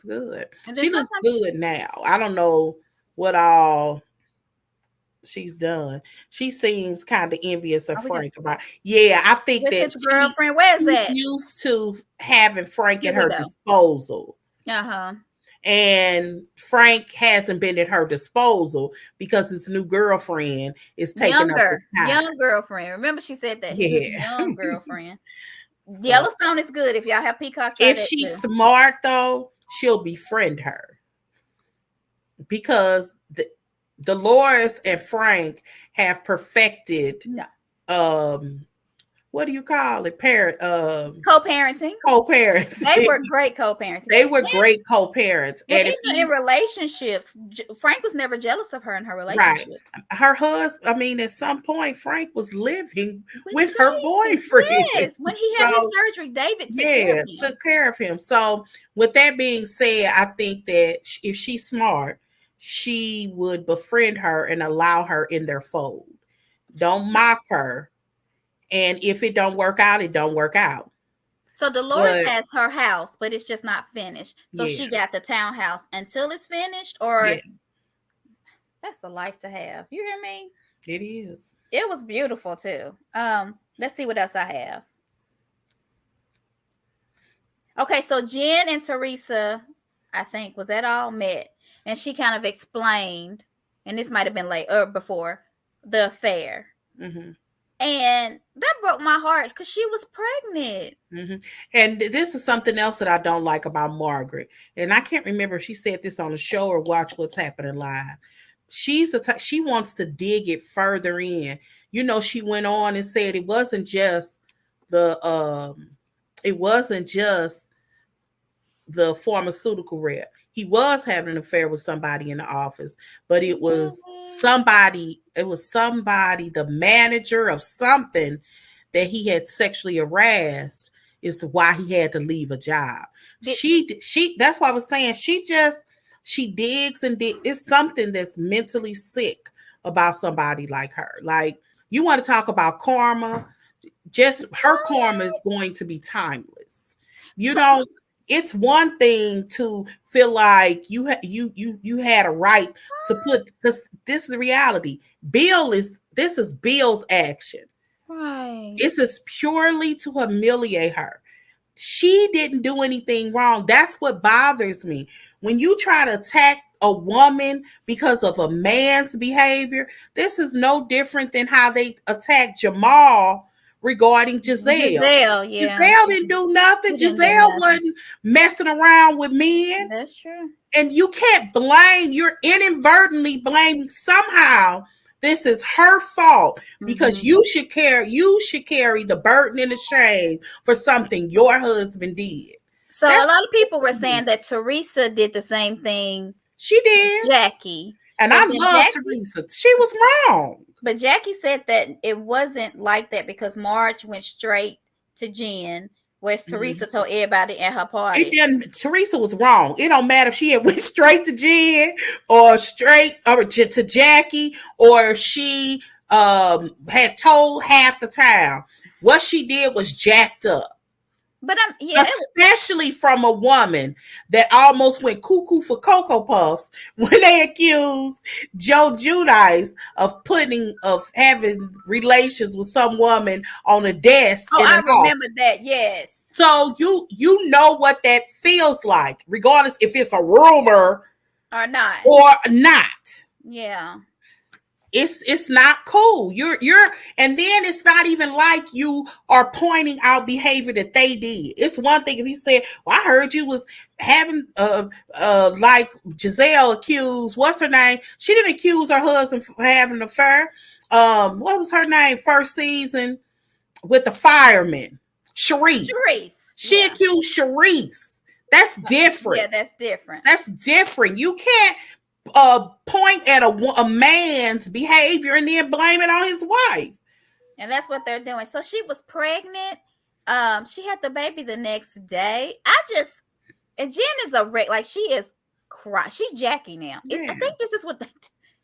good. She looks good now. I don't know what all she's done. She seems kind of envious of Frank about. Yeah, I think that his girlfriend. Where's that? Used to having Frank at her disposal. And Frank hasn't been at her disposal because his new girlfriend is taking up his time. Young girlfriend. Remember she said that. Yeah. Young girlfriend. So, Yellowstone is good if y'all have Peacock. If she's smart though, she'll befriend her. Because Dolores and Frank have perfected what do you call it? Co-parenting. Co-parenting. They were great co-parenting. They were great co-parents. And even in relationships, Frank was never jealous of her in her relationship. Right. Her husband, I mean, at some point, Frank was living with her boyfriend. Yes, when he had his surgery, David took care of him. So with that being said, I think that if she's smart, she would befriend her and allow her in their fold. Don't mock her. And if it don't work out, it don't work out. So Dolores But has her house, but it's just not finished. So yeah, she got the townhouse until it's finished, yeah, or that's a life to have. You hear me? it is. It was beautiful too. Let's see what else I have. Okay, so Jen and Teresa, I think, was that all met, and she kind of explained, and this might have been late or before the affair, Mm-hmm. and that broke my heart because she was pregnant. Mm-hmm. And this is something else that I don't like about Margaret. And I can't remember if she said this on the show or watch What's Happening Live. She wants to dig it further in. You know, she went on and said the it wasn't just the pharmaceutical rep. He was having an affair with somebody in the office, but it was somebody, the manager of something that he had sexually harassed is why he had to leave a job. She that's why I was saying she digs and it's something that's mentally sick about somebody like her. Like, you want to talk about karma, just her karma is going to be timeless. You So, don't It's one thing to feel like you had a right to put, because this is the reality. This is Bill's action. right. This is purely to humiliate her. She didn't do anything wrong. That's what bothers me. When you try to attack a woman because of a man's behavior, this is no different than how they attacked Jamal regarding Giselle. Giselle, yeah. Giselle didn't do nothing. She didn't do Giselle nothing. wasn't messing around with men. That's true. And you can't you're inadvertently blaming somehow. This is her fault because you should carry the burden and the shame for something your husband did. So a lot of people were saying that Teresa did the same thing She with did. Jackie. And I love Teresa. She was wrong. But Jackie said that it wasn't like that because Marge went straight to Jen, whereas Teresa told everybody at her party. It didn't. Teresa was wrong. It don't matter if she had went straight to Jen or straight or to Jackie, or she had told half the town. What she did was jacked up. But especially from a woman that almost went cuckoo for Cocoa Puffs when they accused Joe Giudice of having relations with some woman on a desk. Oh, I remember that. Yes. So you know what that feels like, regardless if it's a rumor or not. Yeah. It's not cool. You're and then it's not even like you are pointing out behavior that they did. It's one thing if you said, well, I heard you was having like Giselle accused, what's her name? She didn't accuse her husband for having an affair. What was her name first season with the fireman? Sharice. She accused Sharice. That's different. Yeah, that's different. That's different. You can't point at a man's behavior and then blame it on his wife. And that's what they're doing. So she was pregnant. She had the baby the next day. And Jen is a wreck. Like, she is cry. She's Jackie now. I think this is what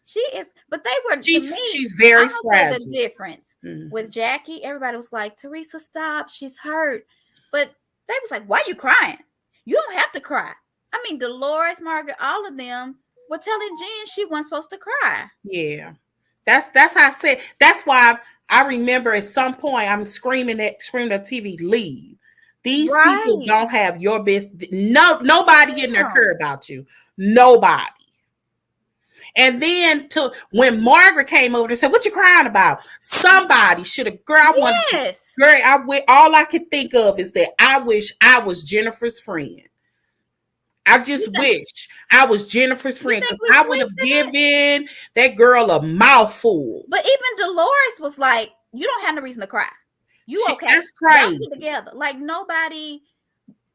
she is. But they were. She's very fragile. The difference with Jackie, everybody was like, Teresa, stop. She's hurt. But they was like, why are you crying? You don't have to cry. I mean, Dolores, Margaret, all of them were telling Jen she wasn't supposed to cry. Yeah. That's how I said. That's why I remember at some point I'm screaming at TV, leave. These people don't have your business. Nobody in there care about you. Nobody. And then when Margaret came over and said, what you crying about? Somebody should have, girl, all I could think of is that I wish I was Jennifer's friend. I just wish I was Jennifer's friend, because I would have given that girl a mouthful. But even Dolores was like, you don't have no reason to cry. Okay? That's crazy. Y'all together. Like, nobody.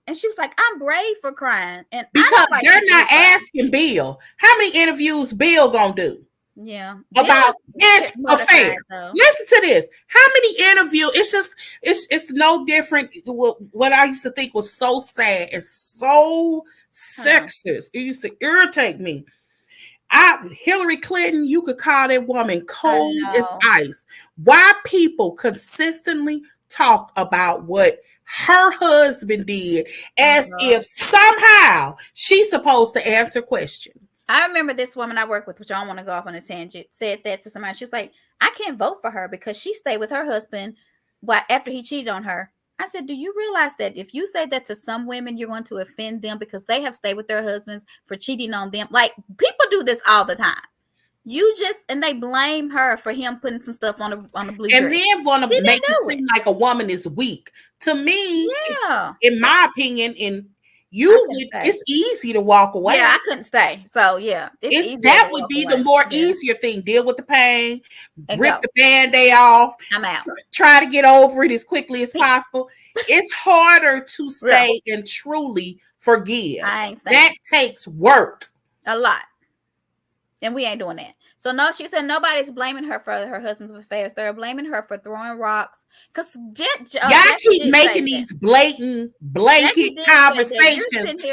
And she was like, I'm brave for crying. And because they're not asking Bill. How many interviews Bill gonna do? Yeah. About this affair. Listen to this. How many interviews? It's no different. What I used to think was so sad and so sexist. It used to irritate me. Hillary Clinton, you could call that woman I cold as know. ice. Why people consistently talk about what her husband did as God. if somehow she's supposed to answer questions. I remember this woman I work with, which I don't want to go off on a tangent, said that to somebody. She was like, I can't vote for her because she stayed with her husband after he cheated on her. I said, do you realize that if you say that to some women, you're going to offend them because they have stayed with their husbands for cheating on them? Like, people do this all the time. And they blame her for him putting some stuff on the blue And dress. then want He to make didn't it do seem like a woman is weak. To me, Yeah. in my opinion, stay. it's easy to walk away. Yeah, I couldn't stay. So yeah, it's easier that to would walk be away. the more Yeah. easier thing. Deal with the pain, And rip go. the band-aid off, I'm out. try to get over it as quickly as Peace. possible. It's harder to stay and truly forgive. I ain't staying. That takes work. A lot. And we ain't doing that. So no, she said nobody's blaming her for her husband's affairs. They're blaming her for throwing rocks. Because y'all keep making these blatant blanket conversations,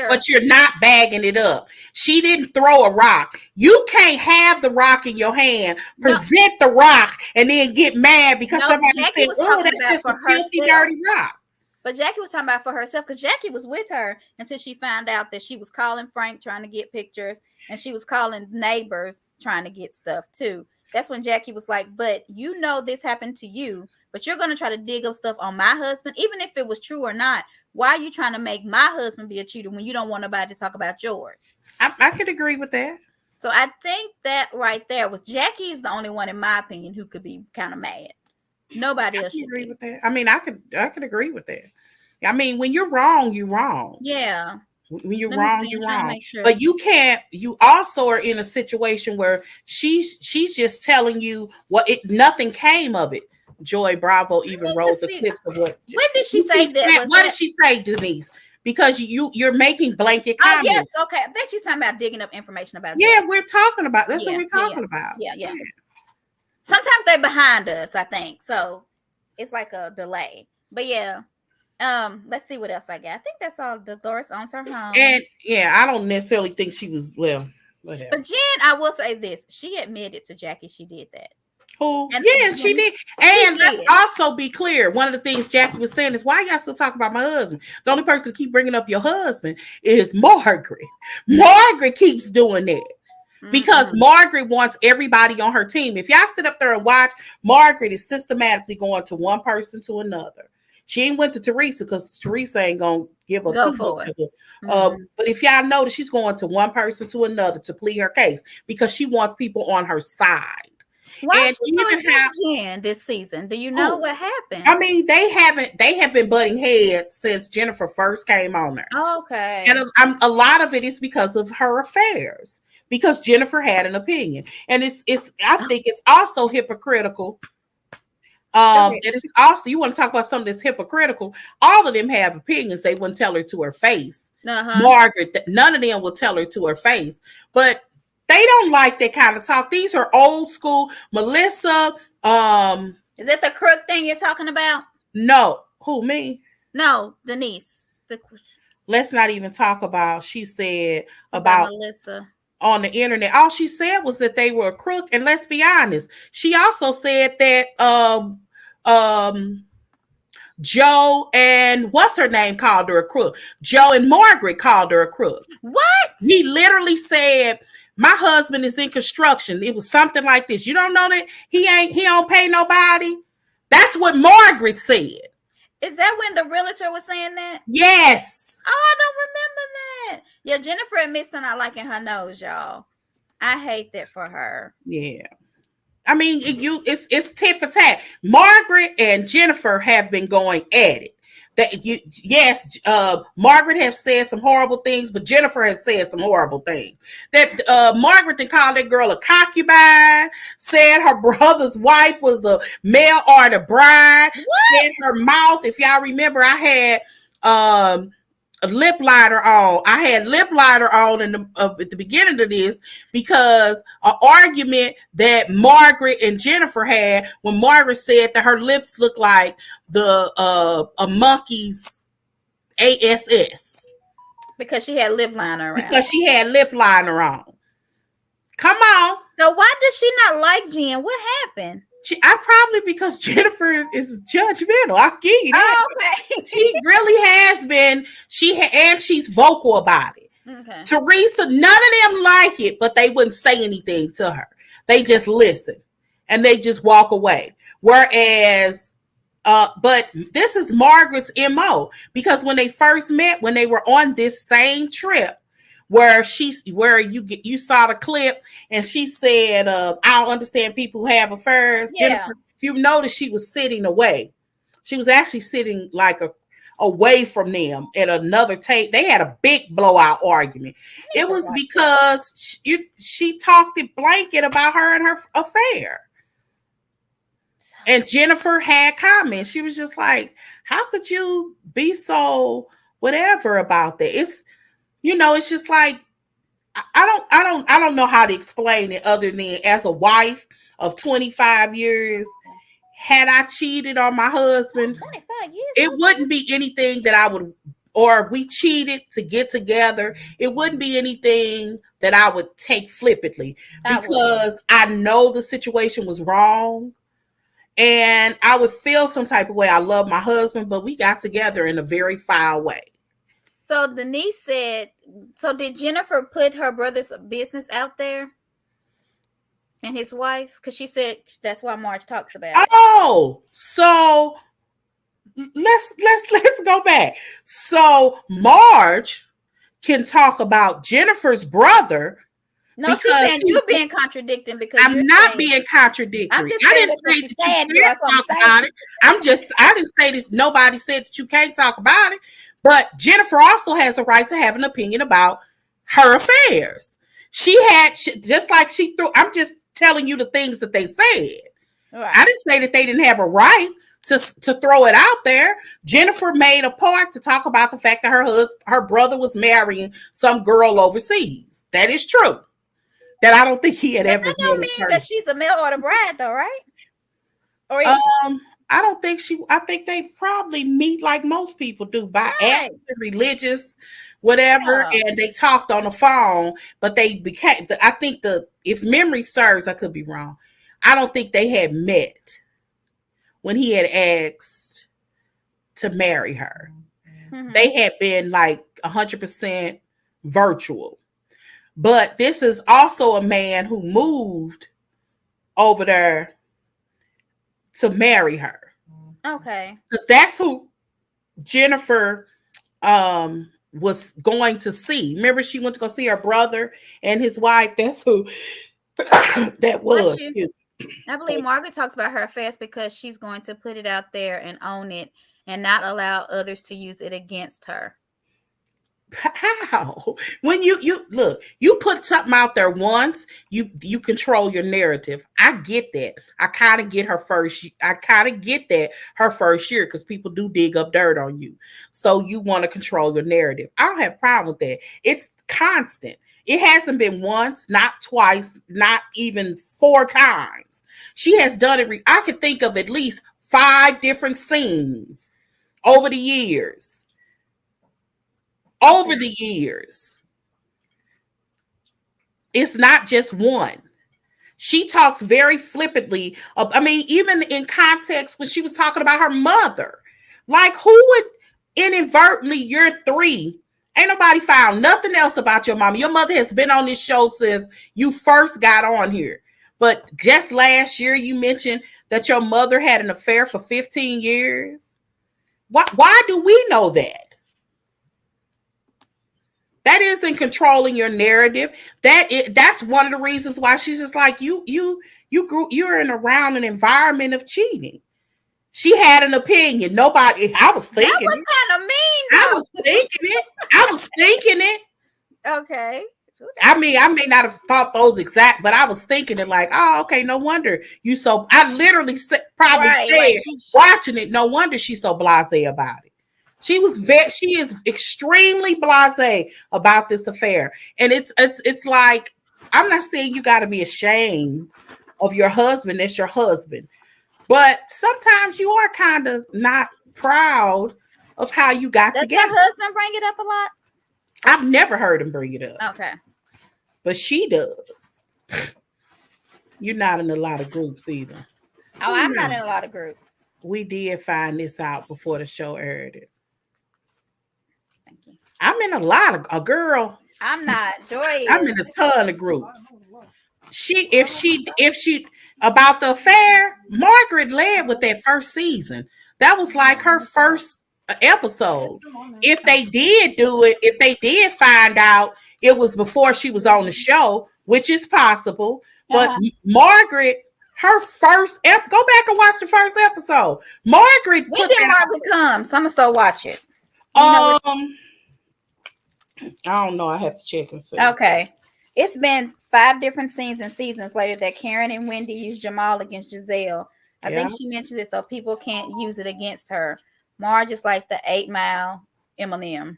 but you're not bagging it up. She didn't throw a rock. You can't have the rock in your hand, present the rock, and then get mad because somebody said, "Oh, that's just a filthy, dirty rock." But Jackie was talking about for herself because Jackie was with her until she found out that she was calling Frank trying to get pictures, and she was calling neighbors trying to get stuff too. That's when Jackie was like, but you know this happened to you, but you're going to try to dig up stuff on my husband, even if it was true or not. Why are you trying to make my husband be a cheater when you don't want nobody to talk about yours? I could agree with that. So I think that right there was Jackie is the only one, in my opinion, who could be kind of mad. Nobody else should agree with that. I mean, I could agree with that. I mean, when you're wrong, you're wrong. Yeah. When you're wrong, you're wrong. Sure. But you can't. You also are in a situation where she's just telling you nothing came of it. Joy Bravo even wrote the clips of what. When did she say that? What did she say, Denise? Because you're making blanket comments. Oh yes, okay. I think she's talking about digging up information about. Yeah, we're talking about. That's what we're talking about. Yeah. Sometimes they're behind us, I think. So it's like a delay. But yeah. Let's see what else I got. I think that's all. Dolores owns her home. And yeah, I don't necessarily think she was whatever. But Jen, I will say this. She admitted to Jackie she did that. Who? And she did. And let's also be clear. One of the things Jackie was saying is, why y'all still talk about my husband? The only person to keep bringing up your husband is Margaret. Margaret keeps doing that. Because Margaret wants everybody on her team. If y'all sit up there and watch, Margaret is systematically going to one person to another. She ain't went to Teresa because Teresa ain't gonna give her too much of her. But if y'all notice, she's going to one person to another to plead her case because she wants people on her side. Why is she doing this this season? Do you know what happened? I mean, they have been butting heads since Jennifer first came on there. Okay. And a lot of it is because of her affairs. Because Jennifer had an opinion. And I think it's also hypocritical. And it's also, you want to talk about something that's hypocritical. All of them have opinions. They wouldn't tell her to her face. Margaret, none of them will tell her to her face. But they don't like that kind of talk. These are old school. Melissa. Is it the crook thing you're talking about? No. Who, me? No, Denise. Let's not even talk about, she said about Melissa. On the internet, all she said was that they were a crook. And let's be honest, she also said that Joe and what's her name called her a crook. Joe and Margaret called her a crook. What? He literally said, my husband is in construction. It was something like this. You don't know that he don't pay nobody? That's what Margaret said. Is that when the realtor was saying that? Yes. Oh, I don't remember that. Yeah, Jennifer admits to not liking her nose, y'all. I hate that for her. Yeah. I mean, it's tit for tat. Margaret and Jennifer have been going at it. Margaret has said some horrible things, but Jennifer has said some horrible things. That Margaret then called that girl a concubine, said her brother's wife was a male or the bride, said her mouth. If y'all remember, I had a lip liner on. I had lip liner on at the beginning of this because an argument that Margaret and Jennifer had when Margaret said that her lips looked like a monkey's ass because she had lip liner around. Because she had lip liner on. Come on. So why does she not like Jen? What happened? I probably because Jennifer is judgmental. I get it. Oh, okay. She really has been. And she's vocal about it. Okay. Teresa, none of them like it, but they wouldn't say anything to her. They just listen and they just walk away. Whereas, but this is Margaret's MO, because when they first met, when they were on this same trip, where you saw the clip and she said, I don't understand people who have affairs. Yeah. Jennifer, if you notice, she was sitting away. She was actually sitting like away from them at another tape. They had a big blowout argument. It was because she talked it blanket about her and her affair. And Jennifer had comments. She was just like, how could you be so whatever about that? It's, it's just like, I don't know how to explain it other than as a wife of 25 years, had I cheated on my husband, 25 years. it wouldn't be anything that I would, or we cheated to get together. It wouldn't be anything that I would take flippantly, because I know the situation was wrong. And I would feel some type of way. I love my husband, but we got together in a very foul way. So Denise said, so did Jennifer put her brother's business out there and his wife? Because she said that's why Marge talks about it. Oh, so let's go back. So Marge can talk about Jennifer's brother. No, she's saying you're being contradicting, because I'm not being contradictory. I didn't say that you can't talk about it. I didn't say that nobody said that you can't talk about it. But Jennifer also has a right to have an opinion about her affairs. Just like she threw, I'm just telling you the things that they said. Right. I didn't say that they didn't have a right to throw it out there. Jennifer made a point to talk about the fact that her brother was marrying some girl overseas. That is true. That I don't think he had ever. That don't mean that she's a male or the bride, though, right? Or is she? I don't think I think they probably meet like most people do, by act, religious, whatever, and they talked on the phone, but they became, I think if memory serves, I could be wrong, I don't think they had met when he had asked to marry her. Mm-hmm. They had been like 100% virtual. But this is also a man who moved over there to marry her. Okay. Because that's who Jennifer was going to see. Remember, she went to go see her brother and his wife. That's who that was. I believe Margaret talks about her affairs because she's going to put it out there and own it and not allow others to use it against her. How? When you look, you put something out there once, you control your narrative. I get that. I kind of get her first year, because people do dig up dirt on you. So you want to control your narrative. I don't have a problem with that. It's constant. It hasn't been once, not twice, not even 4 times. She has done it. I can think of at least 5 different scenes over the years. It's not just one. She talks very flippantly. Even in context when she was talking about her mother. Like, who would inadvertently, you're 3. Ain't nobody found nothing else about your mama. Your mother has been on this show since you first got on here. But just last year, you mentioned that your mother had an affair for 15 years. Why do we know that? That isn't controlling your narrative. That's one of the reasons why she's just like, you're around an environment of cheating. She had an opinion. Nobody. I was thinking. That was kind of mean. I was thinking it. Okay. I may not have thought those exact, but I was thinking it like, oh, okay, no wonder you so. I literally said, watching it, no wonder she's so blasé about it. She is extremely blasé about this affair. And it's like, I'm not saying you got to be ashamed of your husband. That's your husband. But sometimes you are kind of not proud of how you got together. Does your husband bring it up a lot? I've never heard him bring it up. Okay. But she does. You're not in a lot of groups either. Oh, Who I'm not knows? in a lot of groups. We did find this out before the show aired it. Thank you. I'm in a lot of a girl. I'm not. Joy I'm is. in a ton of groups. She, if she about the affair, Margaret led with that first season. That was like her first episode. If they did do it, if they did find out it was before she was on the show, which is possible, but Uh-huh. Margaret, her first go back and watch the first episode. Margaret When put did that Margaret come? So I'm gonna start watching. You know what? I don't know. I have to check and see. Okay. It's been 5 different scenes and seasons later that Karen and Wendy used Jamal against Giselle. I Yeah. think she mentioned it so people can't use it against her. Marge is like the 8 Mile Eminem.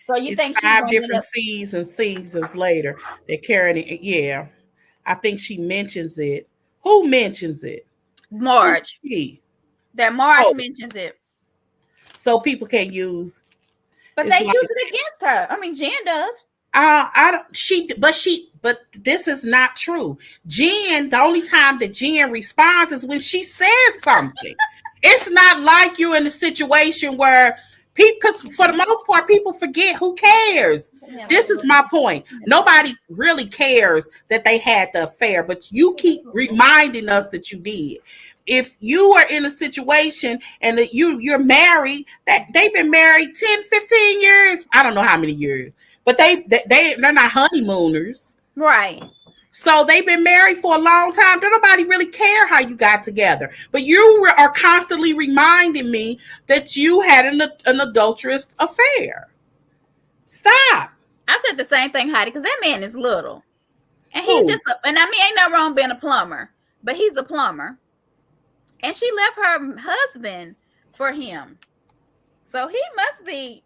So you It's think she five bringing different up seasons later that Karen, yeah, I think she mentions it. Who mentions it? Who's Marge? she? That Marge Oh, mentions it, so people can use. but It's they like use it against her. I mean, Jen does. I don't. But this is not true. Jen, the only time that Jen responds is when she says something. It's not like you're in a situation where people, because for the most part, people forget. Who cares? This is my point. Nobody really cares that they had the affair, but you keep reminding us that you did. If you are in a situation and that you're married, that they've been married 10, 15 years, I don't know how many years, but they're not honeymooners. Right. So they've been married for a long time. Don't nobody really care how you got together. But you are constantly reminding me that you had an adulterous affair. Stop. I said the same thing, Heidi, because that man is little. And he's Who? just, and I mean, ain't no wrong being a plumber, but he's a plumber. And she left her husband for him. So he must be,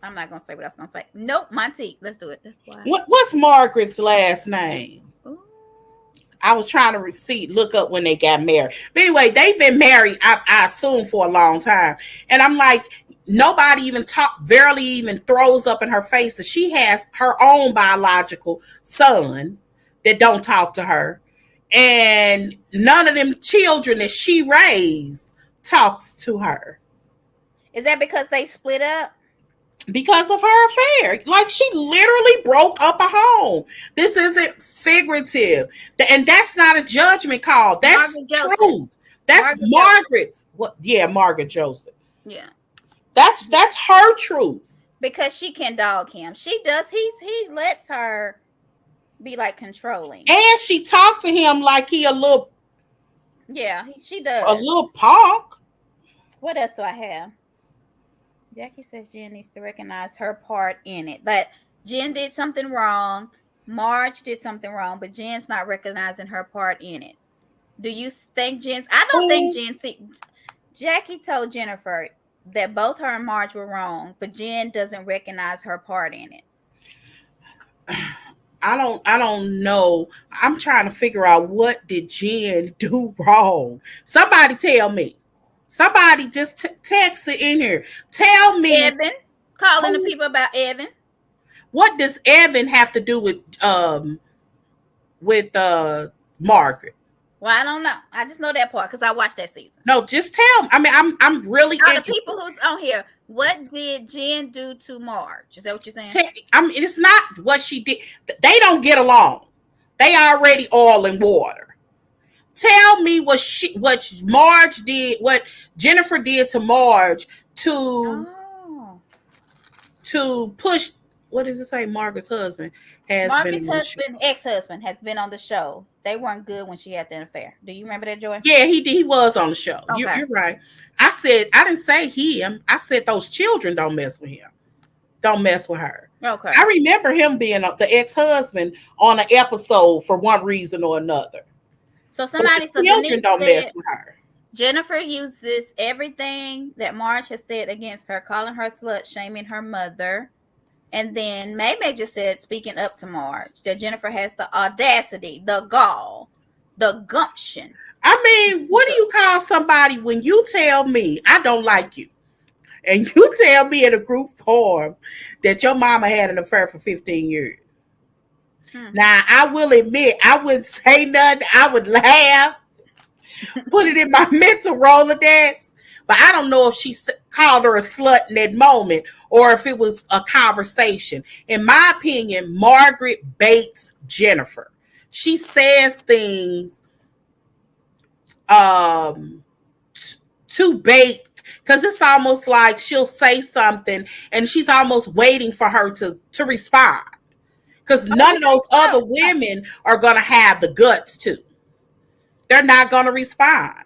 I'm not going to say what I was going to say. Nope, Monty. Let's do it. That's why. What's Margaret's last name? Ooh. I was trying to look up when they got married. But anyway, they've been married, I assume, for a long time. And I'm like, nobody even barely even throws up in her face that she has her own biological son that don't talk to her. And none of them children that she raised talks to her. Is that because they split up? Because of her affair. Like, she literally broke up a home. This isn't figurative. And that's not a judgment call. That's truth. That's Margaret's. Margaret Joseph. Yeah. That's her truth. Because she can dog him. She does. He lets her be like controlling. And she talked to him like he a little. Yeah, she does. A little punk. What else do I have? Jackie says Jen needs to recognize her part in it. But Jen did something wrong. Marge did something wrong, but Jen's not recognizing her part in it. Do you think Jen's? I don't think Jen. Jackie told Jennifer that both her and Marge were wrong, but Jen doesn't recognize her part in it. I don't know. I'm trying to figure out, what did Jen do wrong? Somebody tell me. Somebody just text it in here. Tell me. Evan. Calling the people about Evan. What does Evan have to do with Margaret? Well, I don't know. I just know that part because I watched that season. No, just tell me. I mean, I'm really interested. The people who's on here, what did Jen do to Marge? Is that what you're saying? I mean, it's not what she did. They don't get along. They already oil and water. Tell me what Marge did, what Jennifer did to Marge to push. What does it say? Margaret's husband ex-husband has been on the show. They weren't good when she had that affair. Do you remember that, Joy? Yeah, he did. He was on the show. Okay. You're right. I didn't say him. I said those children don't mess with him. Don't mess with her. Okay. I remember him being the ex-husband on an episode for one reason or another. So children don't mess with her. Jennifer uses everything that Marge has said against her, calling her slut, shaming her mother. And then May just said, speaking up to Marge, that Jennifer has the audacity, the gall, the gumption. I mean, what do you call somebody when you tell me I don't like you? And you tell me in a group form that your mama had an affair for 15 years. Hmm. Now, I will admit, I wouldn't say nothing. I would laugh, put it in my mental Rolodex. But I don't know if she called her a slut in that moment or if it was a conversation. In my opinion, Margaret baits Jennifer. She says things um, to bait because it's almost like she'll say something and she's almost waiting for her to respond. Because none of those other women are going to have the guts to. They're not going to respond.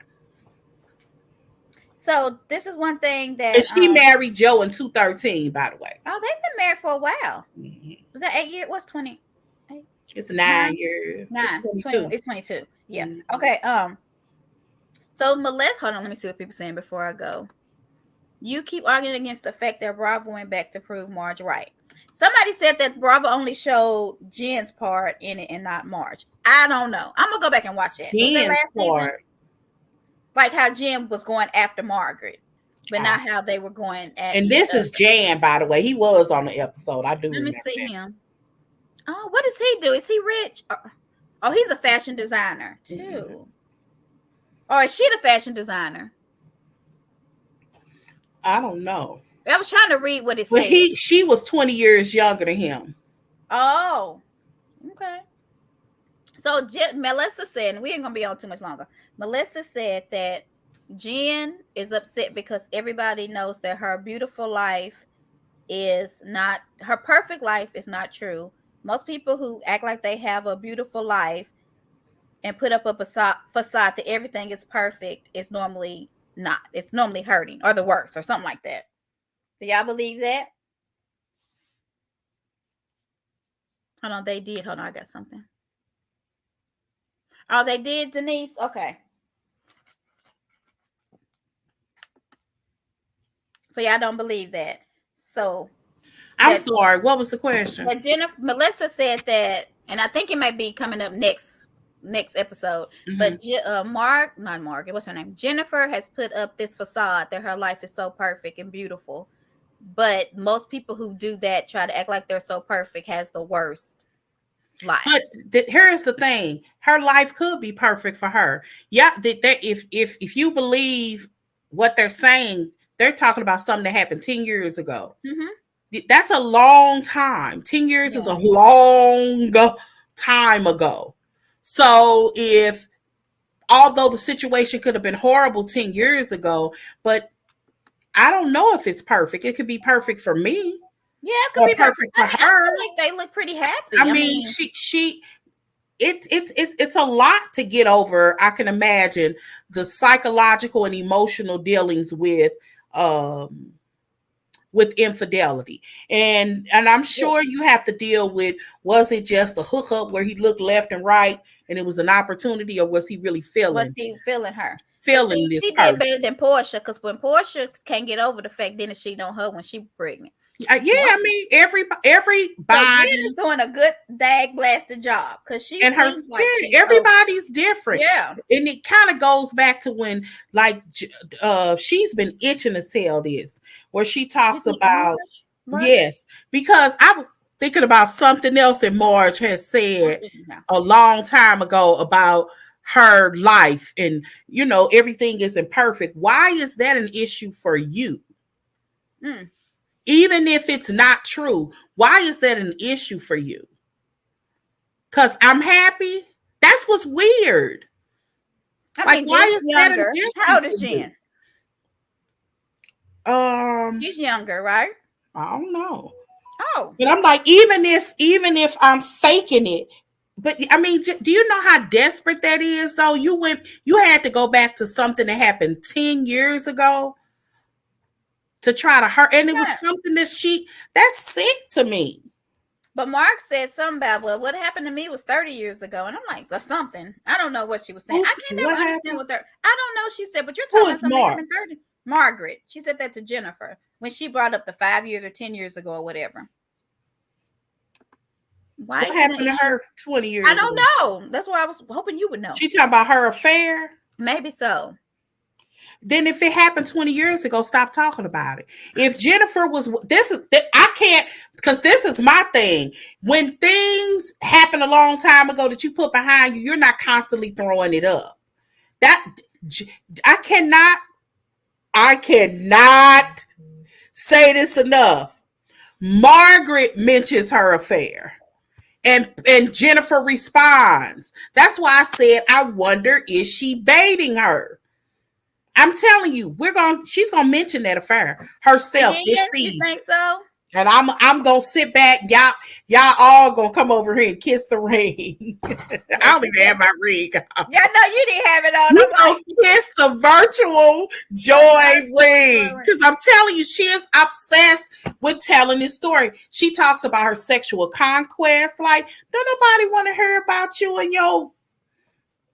So this is one thing And that she married Joe in 2013, by the way. oh, they've been married for a while. Mm-hmm. Was that 8 years? What's 20? It's 9 years. It's 20, 22. it's 22. Yeah. Mm-hmm. Okay. So Melissa, hold on, let me see what people are saying before I go. You keep arguing against the fact that Bravo went back to prove Marge right. Somebody said that Bravo only showed Jen's part in it and not Marge. I don't know. I'm gonna go back and watch that. Was that Jen's last season? part. Like how Jen was going after Margaret, but not how they were going at. And this is Jan, by the way. He was on the episode. I do Let me remember see that. him. Oh, what does he do? Is he rich? Oh, he's a fashion designer too. Mm-hmm. Or is she the fashion designer? I don't know. I was trying to read what it But said. she was 20 years younger than him. Oh, okay. So Melissa said, and we ain't gonna be on too much longer. Melissa said that Jen is upset because everybody knows that her beautiful life is not, her perfect life is not true. Most people who act like they have a beautiful life and put up a facade that everything is perfect is normally not. It's normally hurting or the worst or something like that. Do y'all believe that? Hold on, they did. Hold on, I got something. Oh, they did, Denise? Okay. So y'all don't believe that. So I'm sorry. What was the question? But Melissa said that, and I think it might be coming up next episode. Mm-hmm. But not Mark, what's her name? Jennifer has put up this facade that her life is so perfect and beautiful. But most people who do that try to act like they're so perfect has the worst life. But here's the thing: her life could be perfect for her. Yeah, if you believe what they're saying, they're talking about something that happened 10 years ago. Mm-hmm. That's a long time. 10 years is a long time ago. So although the situation could have been horrible 10 years ago, but I don't know if it's perfect. It could be perfect for me. Yeah, it could be perfect for her. I feel like they look pretty happy. I mean, it's a lot to get over. I can imagine the psychological and emotional dealings with infidelity. And I'm sure you have to deal with, was it just a hookup where he looked left and right and it was an opportunity, or was he really feeling? Was he feeling her? Feeling this she person. did better than Portia, because when Portia can't get over the fact then she on her when she's pregnant. Yeah, I mean everybody so is doing a good dag blasted job because she and her spirit. Like everybody's different. Yeah, and it kind of goes back to when she's been itching to sell this, where she talks about Marge? Yes, because I was thinking about something else that Marge has said a long time ago about her life, and everything isn't perfect. Why is that an issue for you? Even if it's not true, why is that an issue for you? Because I'm happy. That's what's weird. Why is that an issue? How old is Jen? She's younger, right? I don't know. Oh, but I'm like, even if I'm faking it, but I mean, do you know how desperate that is? Though you had to go back to something that happened 10 years ago to try to hurt, and it was something that's sick to me. But Mark said something about, well, what happened to me was 30 years ago, and I'm like, or something. I don't know what she was saying. I can't never understand what I don't know. She said, but you're talking about something that happened 30. Margaret. She said that to Jennifer when she brought up the 5 years or 10 years ago or whatever. What happened to her 20 years ago? I don't know. That's why I was hoping you would know. She talking about her affair? Maybe so. then if it happened 20 years ago, stop talking about it. If Jennifer was, I can't, because this is my thing. When things happen a long time ago that you put behind you, you're not constantly throwing it up. That, I cannot say this enough. Margaret mentions her affair. And Jennifer responds. That's why I said, I wonder, is she baiting her? I'm telling you, she's gonna mention that affair herself this Again, you season. think so? And I'm gonna sit back. Y'all all gonna come over here and kiss the ring. I don't even have my ring on. Yeah, no, you didn't have it on. You I'm gonna like, kiss the virtual joy ring. Because I'm telling you, she is obsessed with telling this story. She talks about her sexual conquest. Like, don't nobody want to hear about you and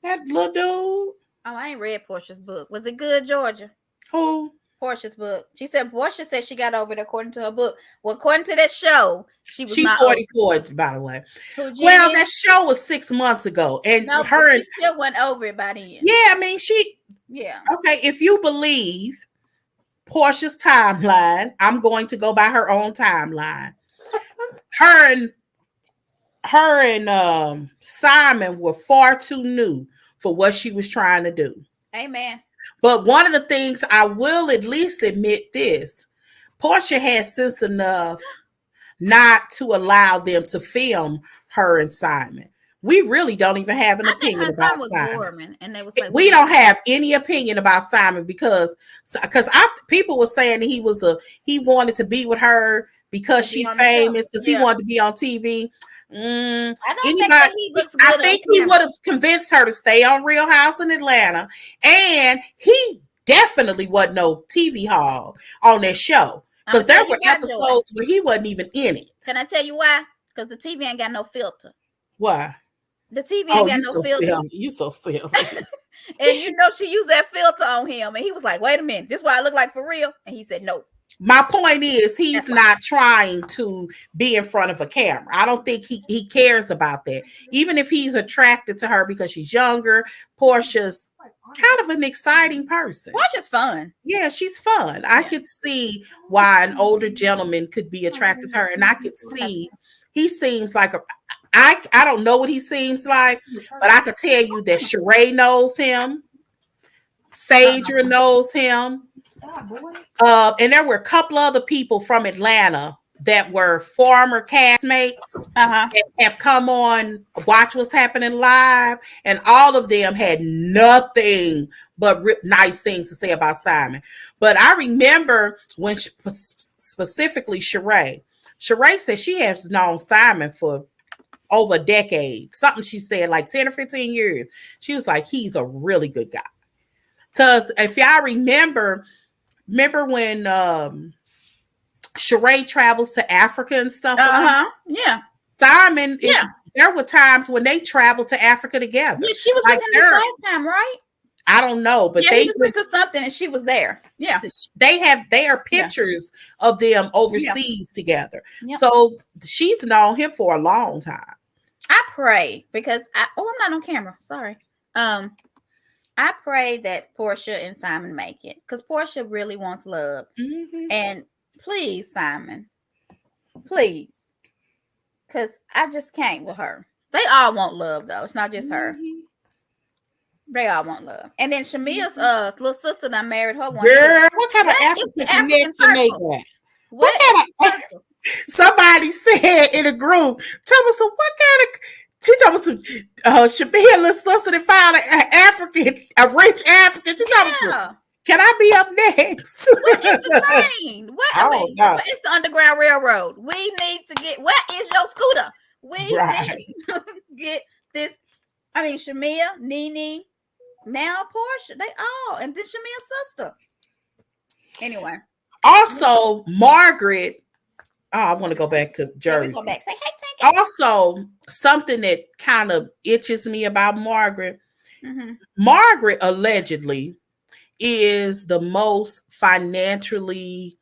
that little dude. oh, I ain't read Portia's book. Was it good, Georgia? Who? Portia's book. She said Portia said she got over it according to her book. Well, according to that show, she's not 44, by the way. Who, well, that show was 6 months ago, and no, her she still went over it by then. Yeah, I mean Yeah. Okay, if you believe Portia's timeline, I'm going to go by her own timeline. Her and Simon were far too new for what she was trying to do. Amen. But one of the things I will at least admit this, Portia had sense enough not to allow them to film her and Simon. We really don't even have an opinion about Simon. And they was like, we don't have any opinion about Simon because people were saying that he wanted to be with her because she's famous, because he wanted to be on TV. I don't think that he looks good. I think he would have convinced her to stay on Real House in Atlanta, and he definitely wasn't no TV hog on that show because there were episodes where he wasn't even in it. Can I tell you why? Because the TV ain't got no filter. Why? The TV ain't got no filter. You so silly. And she used that filter on him, and he was like, "Wait a minute, this is what I look like for real?" And he said, "No." My point is, he's not trying to be in front of a camera. I don't think he cares about that. Even if he's attracted to her because she's younger, Portia's kind of an exciting person. Portia's fun. Yeah, she's fun. I could see why an older gentleman could be attracted to her, and I could see he seems like I don't know what he seems like, but I could tell you that Sheree knows him, Phaedra knows him. And there were a couple other people from Atlanta that were former castmates and have come on Watch What's Happening Live, and all of them had nothing but nice things to say about Simon. But I remember when specifically Sheree said she has known Simon for over a decade. Something she said like 10 or 15 years. She was like, he's a really good guy. Because if y'all remember when Sheree travels to Africa and stuff? Yeah. Simon, there were times when they traveled to Africa together. Yeah, she was with him the last time, right? I don't know, but they went to something and she was there. Yeah. They are pictures of them overseas together. Yep. So she's known him for a long time. I pray because I'm not on camera. Sorry. I pray that Portia and Simon make it because Portia really wants love. Mm-hmm. And please, Simon, please, because I just can't with her. They all want love, though. It's not just her. Mm-hmm. They all want love. And then Shamia's little sister that married her one. Girl, what kind of African connection they got? What kind of somebody said in a group, tell us what kind of. She told us Shabir, little sister, that found a rich African. She told us, can I be up next? What is the train? What is the Underground Railroad? We need to get, what is your scooter? We need to get this. I mean, Shamia, Nene, now Portia, they all, and then Shamia's sister. Anyway. Also, Margaret, I want to go back to Jersey. Go back. Say, hey, also, something that kind of itches me about Margaret. Mm-hmm. Margaret allegedly is the most financially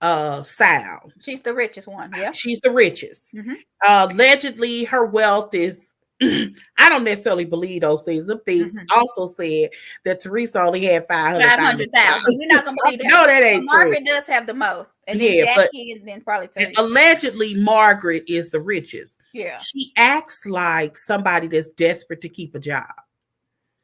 sound. She's the richest one. Yeah, she's the richest. Mm-hmm. Allegedly, her wealth is I don't necessarily believe those things. Them things Mhm. also said that Teresa only had 500,000. 500,000. We're not gonna believe that. No, that But ain't true. Margaret does have the most, and then Yeah, but Jackie, and then probably Teresa. allegedly Margaret is the richest. Yeah. She acts like somebody that's desperate to keep a job.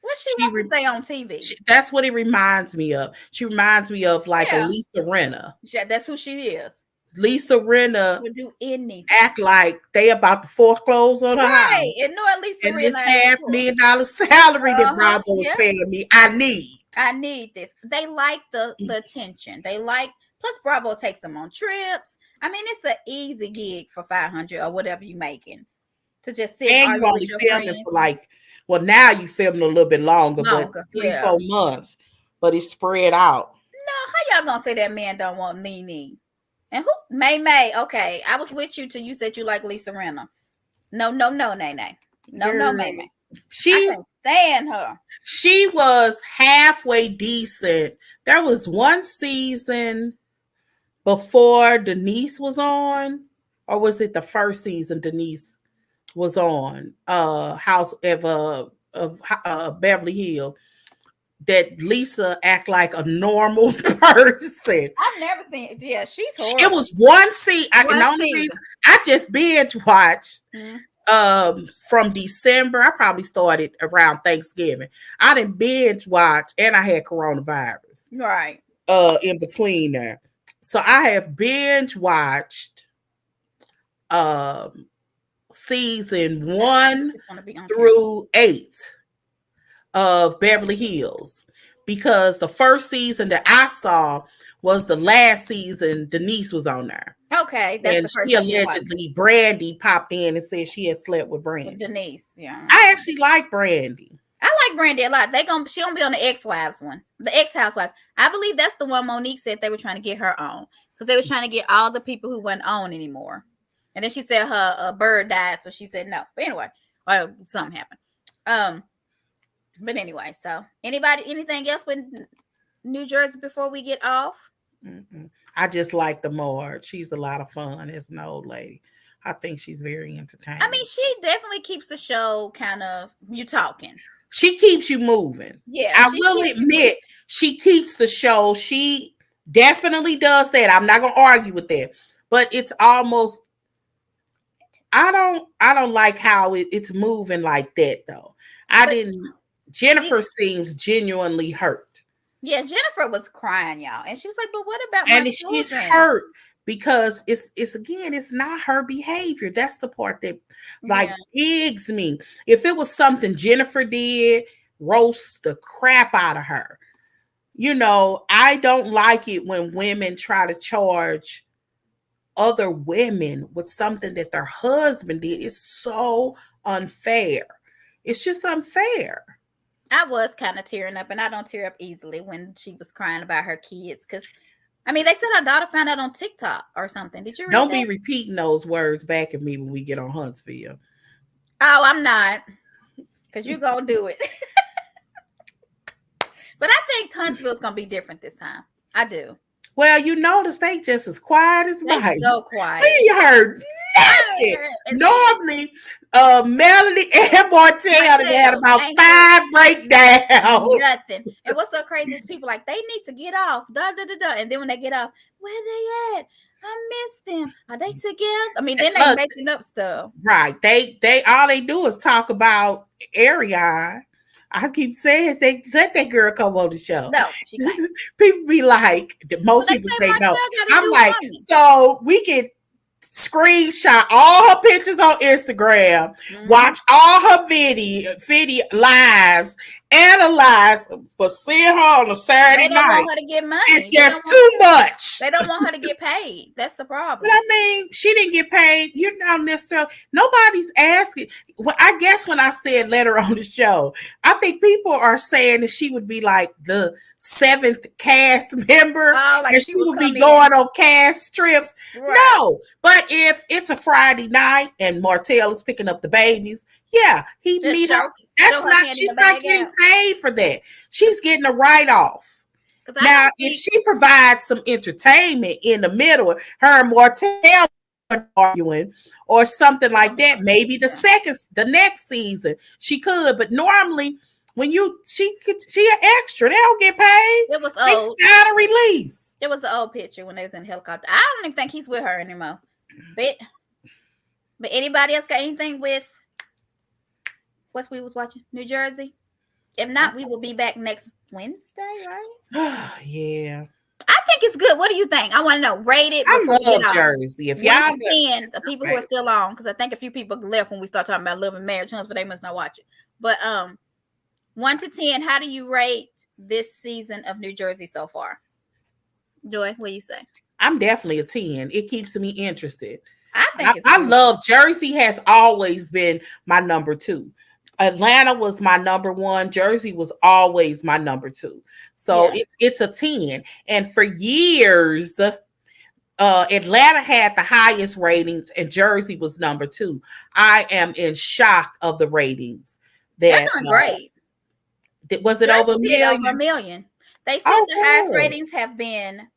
What she She, wants to stay on TV. that's what it reminds me of. She reminds me of like a Yeah. Lisa Rinna. That's who she is. Lisa Rinna Would do anything. act like they about to foreclose on her house. Right. And no, at least And Serena this ain't $500,000 salary that Bravo is Yeah. paying me, I need. I need this. They like the attention. They like, plus Bravo takes them on trips. I mean, it's an easy gig for 500 or whatever you making to just sit and And you argue only with your filming friends. for like, well, now you filming a little bit longer, but 3, yeah. 4 months. But it's spread out. No, how y'all gonna say that man don't want Nene? And who? May. Okay, I was with you till you said you like Lisa Rinna. No, Nay. No, May. I can't stand her. She was halfway decent. There was one season before Denise was on, or was it the first season Denise was on? House of Beverly Hills. That Lisa act like a normal person. I've never seen. Yeah, she's It horrible. was one season. I just binge watched. From December. I probably started around Thanksgiving. I didn't binge watch, and I had coronavirus. Right. In between there. So I have binge watched season 1 through 8 of Beverly Hills, because the first season that I saw was the last season Denise was on there. Okay, that's and the first she allegedly, Brandy popped in and said she had slept with Brandy. With Denise, yeah. I actually like Brandy. I like Brandy a lot. She gonna be on the ex-wives one, the ex-housewives. I believe that's the one Monique said they were trying to get her on, because they were trying to get all the people who weren't on anymore. And then she said her bird died, so she said no. But anyway, well, something happened. But anyway, so anything else with New Jersey before we get off? Mm-mm. I just like the Mard. She's a lot of fun as an old lady. I think she's very entertaining. I mean, she definitely keeps the show kind of you talking. She keeps you moving. Yeah, I will admit she keeps the show. She definitely does that. I'm not gonna argue with that, but it's almost. I don't like how it's moving like that though. Jennifer seems genuinely hurt. Yeah, Jennifer was crying, y'all, and she was like, "But what about my children?" She's hurt because it's not her behavior. That's the part that pigs me. If it was something Jennifer did, roast the crap out of her. You know, I don't like it when women try to charge other women with something that their husband did. It's so unfair. It's just unfair. I was kind of tearing up, and I don't tear up easily when she was crying about her kids, because I mean, they said her daughter found out on TikTok or something. Did you read Don't that? be repeating those words back at me when we get on Huntsville. Oh, I'm not, because you're going to do it. But I think Huntsville's going to be different this time. I do. Well, you notice they just as quiet as mice. So quiet. We heard nothing. Normally, Melanie and Martell had about 5 breakdowns. Nothing. And what's so crazy is people like, they need to get off. And then when they get off, where they at? I miss them. Are they together? I mean, then they're making up stuff. Right. They all they do is talk about Ariana. I keep saying they let that girl come on the show. No, she can't. People be like, most people say no. I'm like, so we can screenshot all her pictures on Instagram, watch all her video lives, analyze, but seeing her on a Saturday night, they don't want her to get money. It's just too much. They don't want her to get paid. That's the problem. But I mean, she didn't get paid. You're not necessarily. Nobody's asking. Well, I guess when I said let her on the show, I think people are saying that she would be like the 7th cast member, and she would be going on cast trips. Right. No, but if it's a Friday night and Martell is picking up the babies, yeah, he'd meet her. That's not. She's not getting paid for that. She's getting a write-off. Now, if she provides some entertainment in the middle, her and Martell arguing or something like that. Maybe the next season she could, but normally when she an extra, they don't get paid. It was They old. start a release. It was an old picture when they was in the helicopter. I don't even think he's with her anymore. But anybody else got anything with what we was watching? New Jersey? If not, we will be back next Wednesday, right? Yeah. I think it's good. What do you think? I want to know. Rate it I before we love get off. Jersey. If 1 y'all to 10, the people who are still on, because I think a few people left when we start talking about love and marriage, but they must not watch it. But 1 to 10, how do you rate this season of New Jersey so far? Joy, what do you say? I'm definitely a 10. It keeps me interested. I think I love Jersey. Has always been my number 2. Atlanta was my number 1. Jersey was always my number 2. So it's a 10. And for years, Atlanta had the highest ratings and Jersey was number 2. I am in shock of the ratings. They're doing great. Was it over a million? Over a million. They said the highest ratings have been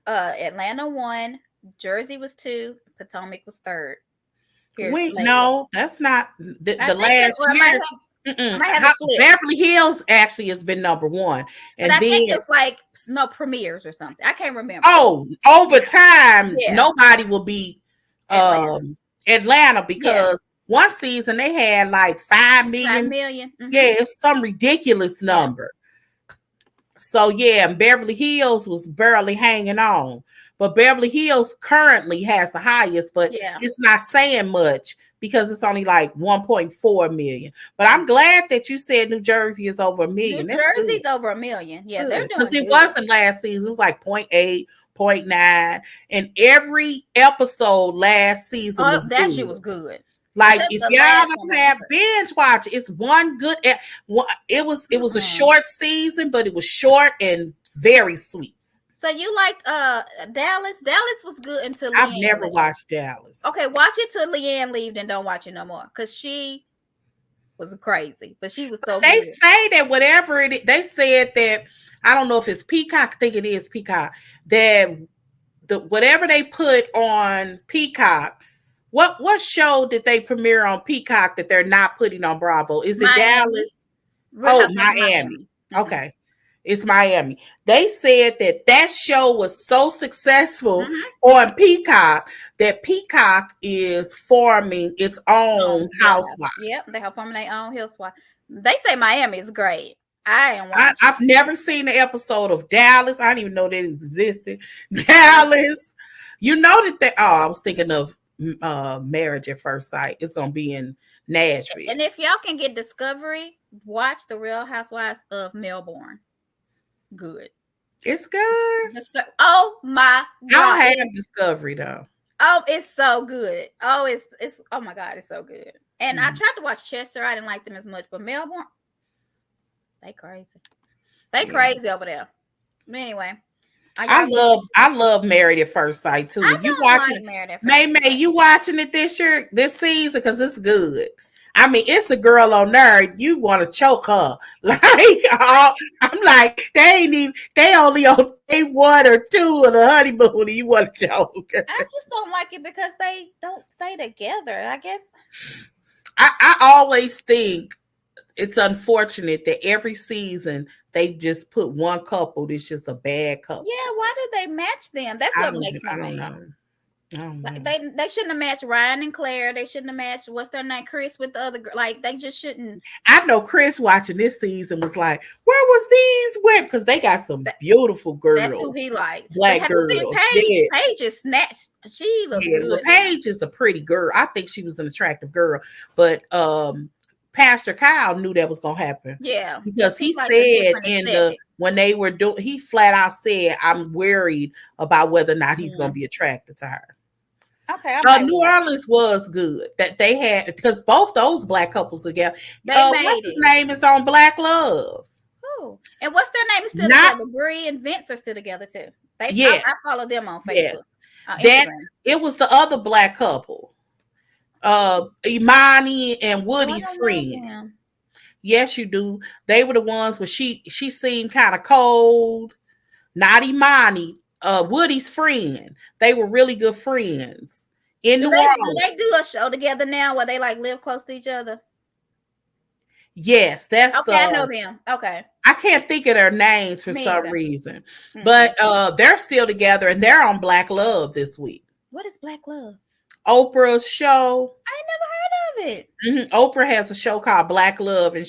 Atlanta 1, Jersey was 2, Potomac was 3rd. No, that's not the last year. Beverly Hills actually has been number 1, and I think it's like premieres or something. I can't remember. Oh, over time, nobody will beat Atlanta because one season they had like 5 million. 5 million. Mm-hmm. Yeah, it's some ridiculous number. So Beverly Hills was barely hanging on. But Beverly Hills currently has the highest, but it's not saying much because it's only like 1.4 million. But I'm glad that you said New Jersey is over a million. New Jersey's over a million. Yeah, they're doing because it wasn't last season. It was like 0.8, 0.9. And every episode last season was that good. shit was good. Like if y'all don't have binge watch, it's one good. It was a short season, but it was short and very sweet. So you liked Dallas? Dallas was good until I've never watched Dallas. Okay, watch it till Leanne leave, then don't watch it no more because she was crazy, but she was so. They say that whatever it is, they said that I don't know if it's Peacock. I think it is Peacock. That whatever they put on Peacock. What show did they premiere on Peacock that they're not putting on Bravo? Is it Dallas? Miami. Okay. It's Miami. They said that show was so successful on Peacock that Peacock is forming its own housewife. Yep, they are forming their own housewife. They say Miami is great. I've never seen an episode of Dallas. I didn't even know that it existed. Dallas. You know that I was thinking of Marriage at First Sight. It's gonna be in Nashville. And if y'all can get Discovery, watch The Real Housewives of Melbourne. Good. It's good. Oh my God. I don't have Discovery though. Oh, it's so good. Oh, it's oh my God, it's so good. And I tried to watch Chester. I didn't like them as much, but Melbourne, they crazy. They crazy over there. But anyway. I love Married at First Sight too. You watching May you watching it this season because it's good. I mean, it's a girl on there. You want to choke her. Like I'm like, they only on day 1 or 2 of the honeymoon and you want to choke her. I just don't like it because they don't stay together. I guess I always think it's unfortunate that every season they just put one couple that's just a bad couple. Yeah, why do they match them? That's what makes me mad. I don't know. They shouldn't have matched Ryan and Claire. They shouldn't have matched what's their name, Chris, with the other girl. Like they just shouldn't. I know Chris watching this season was like, "Where was these with?" Because they got some beautiful girls. That's who he liked. Black girls. Paige is snatched. She looks good. Well, Paige is a pretty girl. I think she was an attractive girl, but Pastor Kyle knew that was gonna happen. Yeah, because he said when they were doing, he flat out said, "I'm worried about whether or not he's gonna be attracted to her." Okay, New Orleans was good that they had because both those black couples together. What's his name is on Black Love. Oh, and what's their name is still together? Bree and Vince are still together too. I follow them on Facebook. Yes. It was the other black couple. Imani and Woody's friend. Yes, you do. They were the ones where she seemed kind of cold. Not Imani, Woody's friend. They were really good friends. in Do New they do Orleans. they do a show together now where they like live close to each other? Yes, that's Okay, I know them. Okay. I can't think of their names for Me some either. reason. Mm-mm. But they're still together and they're on Black Love this week. What is Black Love? Oprah's show. I ain't never heard of it. Oprah has a show called Black Love, and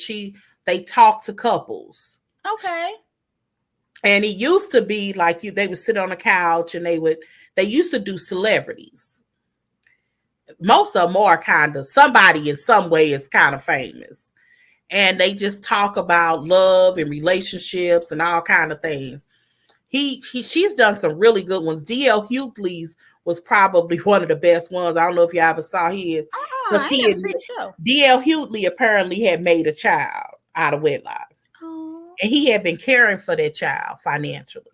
they talk to couples. Okay. And it used to be like they would sit on a couch and they used to do celebrities. Most of them are kind of somebody in some way is kind of famous. And they just talk about love and relationships and all kind of things. She's done some really good ones. D.L. Hughley's was probably one of the best ones. I don't know if you ever saw his. I ain't never seen the show. D.L. Hughley apparently had made a child out of wedlock. Oh. And he had been caring for that child financially.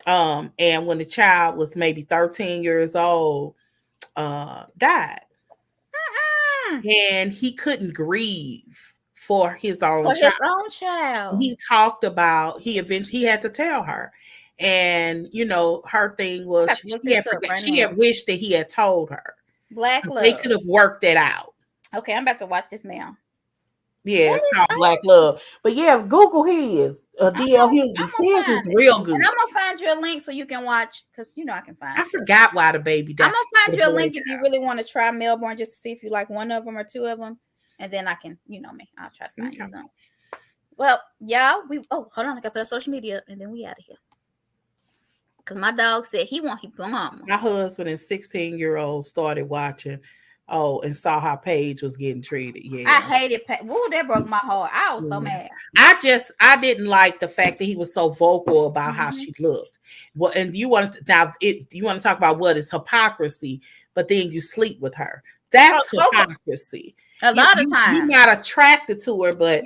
And when the child was maybe 13 years old, died. And he couldn't grieve for his own child. He talked about he had to tell her. And her thing was she had wished that he had told her. Black Love. They could have worked it out. Okay, I'm about to watch this now. Yeah, it's called Black Love. But yeah, Google his D.L. Hughley. His is real good. And I'm gonna find you a link so you can watch, because I can find. I forgot why the baby died. I'm gonna find you a link if you really want to try Melbourne, just to see if you like one of them or two of them, and then I can, I'll try to find you some. Well, y'all, hold on, I gotta put on social media, and then we out of here. Cause my dog said he want his mama. My husband and 16-year-old started watching. And saw how Paige was getting treated. Yeah, I hated Paige. Woo, that broke my heart. I was so mad. I didn't like the fact that he was so vocal about how she looked. Well, and you want to talk about what is hypocrisy, but then you sleep with her. That's hypocrisy. A lot of times you're not attracted to her, but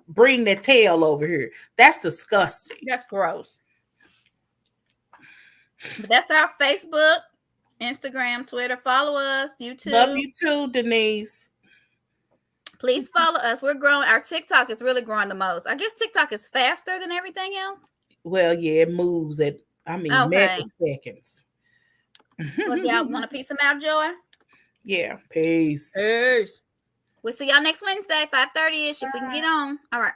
bring that tail over here. That's disgusting. That's gross. But that's our Facebook, Instagram, Twitter. Follow us. YouTube. Love you too, Denise. Please follow us. We're growing. Our TikTok is really growing the most. I guess TikTok is faster than everything else. Well, yeah, it moves at milliseconds. Well, y'all want a piece of mouth, Joy? Yeah. Peace. We'll see y'all next Wednesday, 5:30ish, if we can get on. All right.